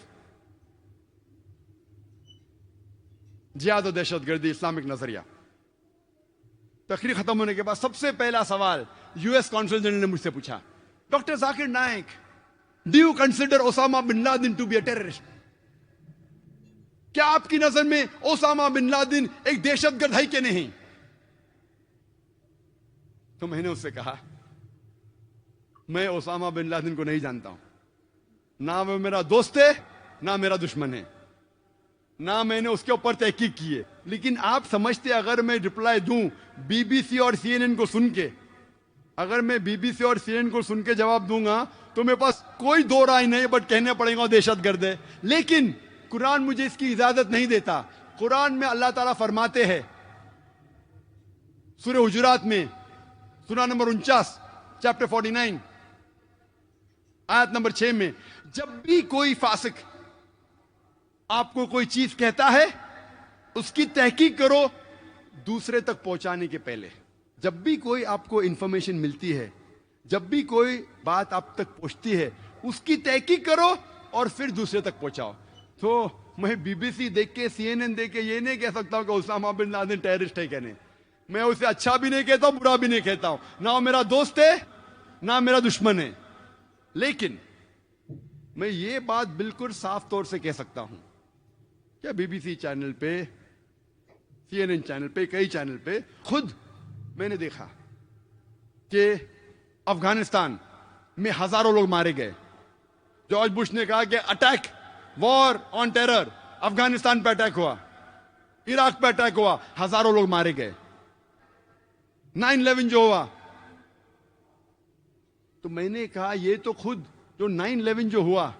जिहाद और दहशतगर्दी, इस्लामिक नजरिया। तकरीर खत्म होने के बाद सबसे पहला सवाल यूएस कॉन्सल जनरल ने मुझसे पूछा, doctor Zakir Naik, do you consider Osama bin Laden to be a terrorist? क्या आपकी नजर में ओसामा बिन लादेन एक दहशतगर्द है कि नहीं? तो मैंने उससे कहा, मैं ओसामा बिन लादेन को नहीं जानता हूं, ना वो मेरा दोस्त है ना मेरा दुश्मन है, ना मैंने उसके ऊपर तहकीक की है। लेकिन आप समझते अगर मैं रिप्लाई दूं बीबीसी और सीएनएन को सुन के, अगर मैं बीबीसी और सीएनएन को सुन के जवाब दूंगा तो मेरे पास कोई दो राय नहीं, बट कहने पड़ेगा दहशतगर्द है। लेकिन कुरान मुझे इसकी इजाजत नहीं देता। कुरान में अल्लाह ताला फरमाते हैं सूरह हुजुरात में, सूरा नंबर 49, चैप्टर 49, आयत नंबर 6 में, जब भी कोई फासिक आपको कोई चीज कहता है उसकी तहकीक करो दूसरे तक पहुंचाने के पहले। जब भी कोई आपको इंफॉर्मेशन मिलती है, जब भी कोई बात आप तक पहुंचती है, उसकी तहकीक करो और फिर दूसरे तक पहुंचाओ। तो मैं बीबीसी देख के, सीएनएन देख के ये नहीं कह सकता हूं कि ओसामा बिन लादेन टेररिस्ट है कहने। मैं उसे अच्छा भी नहीं कहता हूं, बुरा भी नहीं कहता हूं, ना वो मेरा दोस्त है ना मेरा दुश्मन है। लेकिन मैं ये बात बिल्कुल साफ तौर से कह सकता हूं, क्या बीबीसी चैनल पे, सीएनएन चैनल पे, कई चैनल पे खुद मैंने देखा कि अफगानिस्तान में हजारों लोग मारे गए। जॉर्ज बुश ने कहा कि attack, war on terror, Afghanistan पे अटैक हुआ, इराक पे अटैक हुआ, हजारों लोग मारे गए। 9/11 जो हुआ, तो मैंने कहा ये तो खुद जो 9/11 जो हुआ,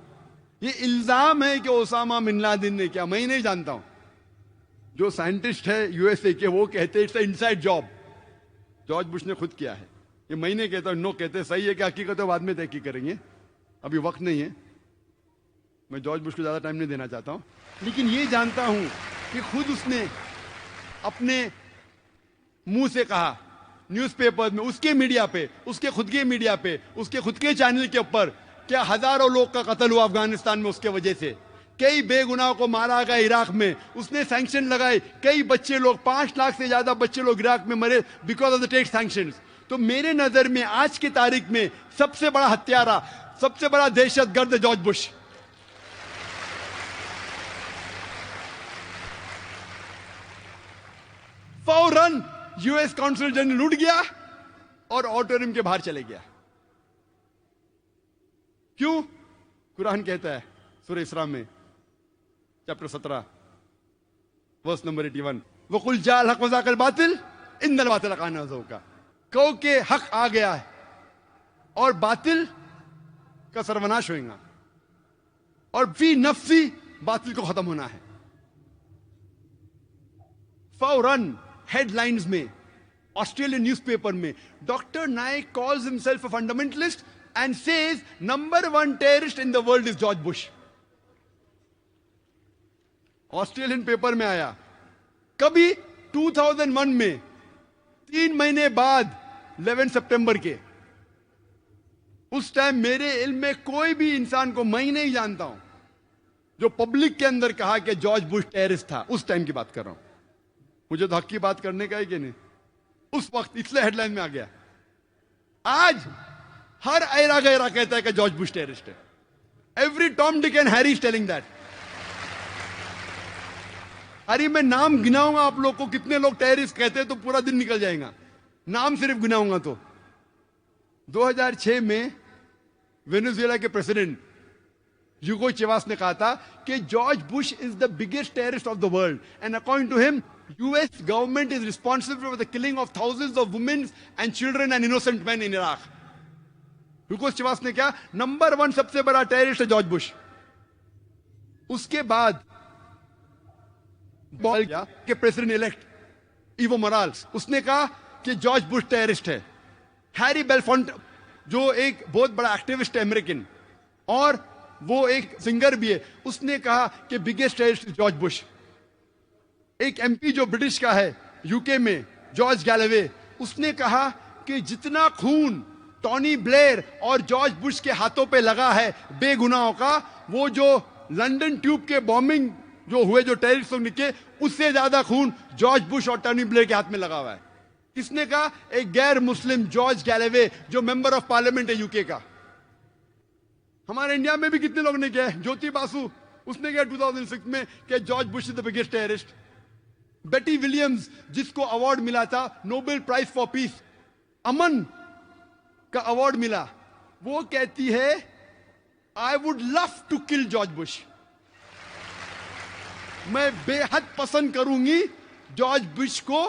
ये इल्जाम है कि ओसामा बिन लादेन ने किया। मैं नहीं जानता हूं, जो साइंटिस्ट है यूएसए के वो कहते हैं it's inside job. George Bush ने खुद किया है, ये मैं नहीं कहता, नो कहते। सही है कि हकीकत है, बाद में तहकीक करेंगे, अभी वक्त नहीं है। मैं जॉर्ज बुश को ज्यादा टाइम नहीं देना चाहता हूं। लेकिन ये जानता हूं कि खुद उसने अपने मुंह से कहा, न्यूज़पेपर में, उसके मीडिया पे, उसके खुद के मीडिया पे, उसके खुद के चैनल के ऊपर, क्या हजारों लोग का कत्ल हुआ अफगानिस्तान में उसके वजह से, कई बेगुनाह को मारा गया इराक में, उसने सैंक्शन लगाए, कई बच्चे लोग, 5 लाख से ज्यादा बच्चे लोग इराक में मरे because of the take sanctions. तो मेरे नजर में आज की तारीख में सबसे बड़ा हत्यारा, सबसे बड़ा दहशतगर्द जॉर्ज बुश। फौरन यूएस काउंसिल जनरल उठ गया और ऑडिटोरियम के बाहर चले गया। क्यों? कुरान कहता है सूरह इसरा में चैप्टर 17 वर्स नंबर 81, वकुल जाल हक वज़ाकल बातिल इन्नल बातिल काना ज़हूका, कहो के हक आ गया है और बातिल का सर्वनाश होगा और फी नफ्सी बातिल को खत्म होना है। फौरन हेडलाइंस में, ऑस्ट्रेलियन न्यूज़पेपर में, doctor Naik calls himself a fundamentalist and says number 1 terrorist in the world is George Bush. Australian paper में आया। कभी 2001 में 3 महीने बाद 11 सितंबर के, उस टाइम मेरे इल्म में कोई भी इंसान को मैं नहीं जानता हूं जो पब्लिक के अंदर कहा कि जॉर्ज बुश टेररिस्ट था। उस टाइम की बात कर रहा हूं। मुझे तो हक की बात करने का है कि नहीं, उस वक्त इसलिए हेडलाइन में आ गया। आज हर ऐरा गैरा कहता है कि जॉर्ज बुश टेररिस्ट है। Every Tom Dick and Harry is telling that. अरे मैं नाम गिनाऊंगा आप लोग को कितने लोग टेररिस्ट कहते हैं तो पूरा दिन निकल जाएगा, नाम सिर्फ गिनाऊंगा तो। 2006 में वेनेजुएला के प्रेसिडेंट ह्यूगो चेवास ने कहा था कि George Bush is the biggest terrorist of the world and according to him US government is responsible for the killing of thousands of women and children and innocent man in Iraq. Hugo Chavez ने क्या, number 1 सबसे बड़ा terrorist है George Bush. उसके बाद के president elect Evo Morales, उसने कहा कि जॉर्ज बुश टेररिस्ट है। हैरी बेलफोंट जो एक बहुत बड़ा एक्टिविस्ट है अमेरिकन और वो एक सिंगर भी है, उसने कहा कि बिगेस्ट टेररिस्ट जॉर्ज बुश। एक एमपी जो ब्रिटिश का है यूके में, जॉर्ज गैलवे, उसने कहा कि जितना खून टॉनी ब्लेयर और जॉर्ज बुश के हाथों पे लगा है बेगुनाहों का, वो जो लंदन ट्यूब के बॉम्बिंग जो हुए, जो टेररिस्ट लोग निकले, उससे ज्यादा खून जॉर्ज बुश और टॉनी ब्लेयर के हाथ में लगा हुआ है। किसने कहा? एक गैर मुस्लिम जॉर्ज गैलवे जो मेंबर ऑफ पार्लियामेंट है यूके का। हमारे इंडिया में भी कितने लोग ने किया है। ज्योति बासु, उसने किया 2006 में कि George Bush is the biggest terrorist. Betty Williams जिसको अवार्ड मिला था नोबेल प्राइज फॉर पीस, अमन का अवार्ड मिला, वो कहती है I would love to kill George Bush. मैं बेहद पसंद करूंगी जॉर्ज बुश को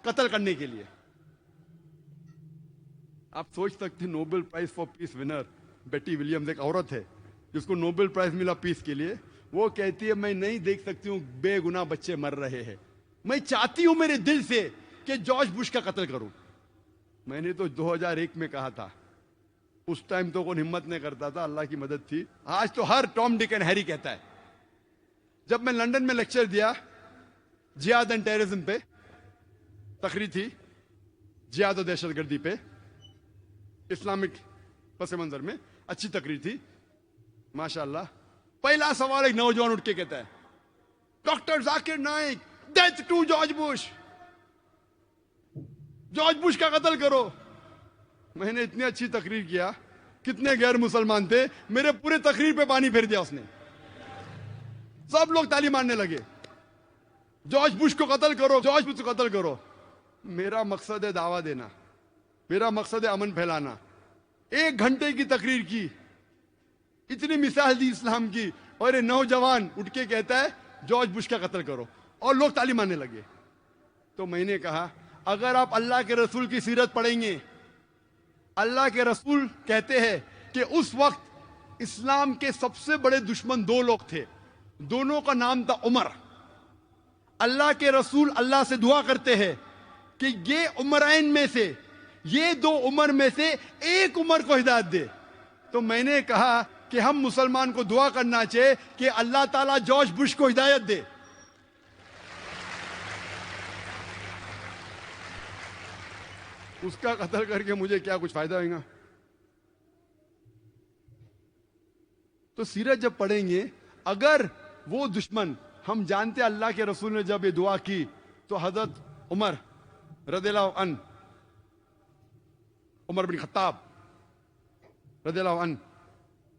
कत्ल करने के लिए। आप सोच सकते हैं Nobel prize for peace winner Betty Williams, एक औरत है जिसको नोबेल प्राइज मिला पीस के लिए, वो कहती है मैं नहीं देख सकती हूं बेगुनाह बच्चे मर रहे हैं, मैं चाहती हूं मेरे दिल से कि जॉर्ज बुश का कत्ल करूं। मैंने तो 2001 में कहा था, उस टाइम तो कोई हिम्मत नहीं करता था, अल्लाह की मदद थी। आज तो हर टॉम डिक एंड हैरी कहता है। जब मैं लंदन में लेक्चर दिया जिहाद एंड टेररिज्म पे, तकरीर थी जिहाद और दहशतगर्दी पे, इस्लामिक पस मंजर में अच्छी तकरीर थी माशाअल्लाह। पहला सवाल एक नौजवान उठ के कहता है, doctor Zakir Naik, death to George Bush, George Bush का कत्ल करो। मैंने इतनी अच्छी तकरीर किया, कितने गैर मुसलमान थे, मेरे पूरे तकरीर पे पानी फेर दिया उसने। सब लोग ताली मारने लगे, जॉर्ज बुश को कत्ल करो, जॉर्ज बुश को कत्ल करो। मेरा मकसद है दावा देना, मेरा मकसद है अमन फैलाना। 1 घंटे की तकरीर की, इतनी मिसाल दी इस्लाम की, और ये नौजवान उठ के कहता है जॉर्ज बुश का कत्ल करो, और लोग ताली मारने लगे। तो मैंने कहा अगर आप अल्लाह के रसूल की सीरत पढ़ेंगे, अल्लाह के रसूल कहते हैं कि उस वक्त इस्लाम के सबसे बड़े दुश्मन 2 लोग थे, दोनों का नाम था उमर। अल्लाह के रसूल अल्लाह से दुआ करते हैं कि ये उमरैन में से, ये 2 उमर में से एक उमर को हिदायत दे। तो मैंने कहा कि हम मुसलमान को दुआ करना चाहिए कि अल्लाह ताला जॉर्ज बुश को हिदायत दे। उसका कत्ल करके मुझे क्या कुछ फायदा होगा? तो सीरत जब पढ़ेंगे, अगर वो दुश्मन, हम जानते अल्लाह के रसूल ने जब ये दुआ की तो हजरत उमर रदियल्लाहु अन्हु, उमर बिन खत्ताब रदियल्लाहु अन्हु,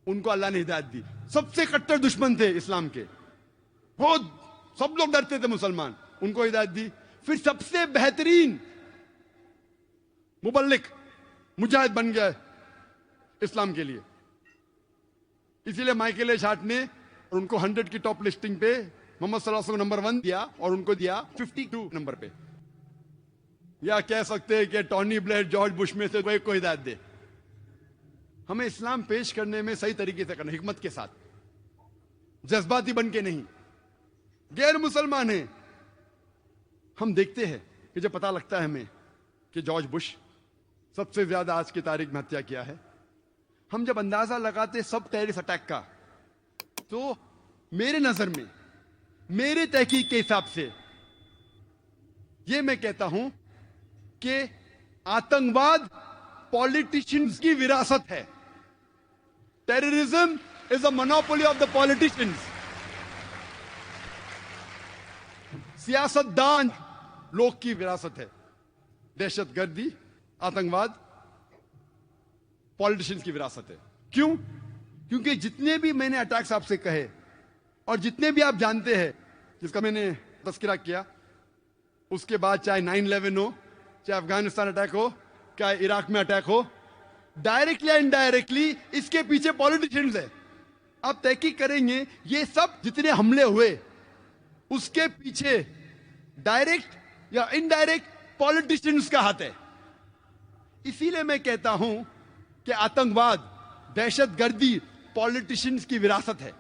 उनको अल्लाह ने हिदायत दी। सबसे कट्टर दुश्मन थे इस्लाम के, बहुत सब लोग डरते थे मुसलमान, उनको हिदायत दी। फिर सबसे बेहतरीन मुबल्लिग मुजाहिद बन गया इस्लाम के लिए। इसीलिए माइकल एच हार्ट ने उनको 100 की टॉप लिस्टिंग पे मोहम्मद सल्लल्लाहु अलैहि वसल्लम नंबर 1 दिया और उनको दिया 52 नंबर पे। या कह सकते हैं कि टॉनी ब्लेयर जॉर्ज बुश में से कोई को हिदायत दे। हमें इस्लाम पेश करने में सही तरीके से करना, हिकमत के साथ, जज्बाती बन के नहीं। गैर मुसलमान है, हम देखते हैं कि जब पता लगता है हमें कि जॉर्ज बुश सबसे ज्यादा आज की तारीख में हत्या किया है, हम जब अंदाजा लगाते सब टेररिस्ट अटैक का, तो मेरे नजर में, मेरे तहकीक के हिसाब से यह मैं कहता हूं कि आतंकवाद पॉलिटिशियंस की विरासत है। Terrorism is a monopoly of the politicians. सियासतदान लोग की विरासत है। दहशतगर्दी, आतंकवाद पॉलिटिशियंस की विरासत है। क्यों? क्योंकि जितने भी मैंने अटैक्स आपसे कहे और जितने भी आप जानते हैं जिसका मैंने तस्करा किया, उसके बाद चाहे 9/11 हो, चाहे अफगानिस्तान अटैक हो, चाहे इराक में अटैक हो, डायरेक्टली या इनडायरेक्टली इसके पीछे पॉलिटिशियंस है। आप तहकीक करेंगे ये सब जितने हमले हुए उसके पीछे डायरेक्ट या इनडायरेक्ट पॉलिटिशियंस का हाथ है। इसीलिए मैं कहता हूं कि आतंकवाद, दहशतगर्दी पॉलिटिशियंस की विरासत है।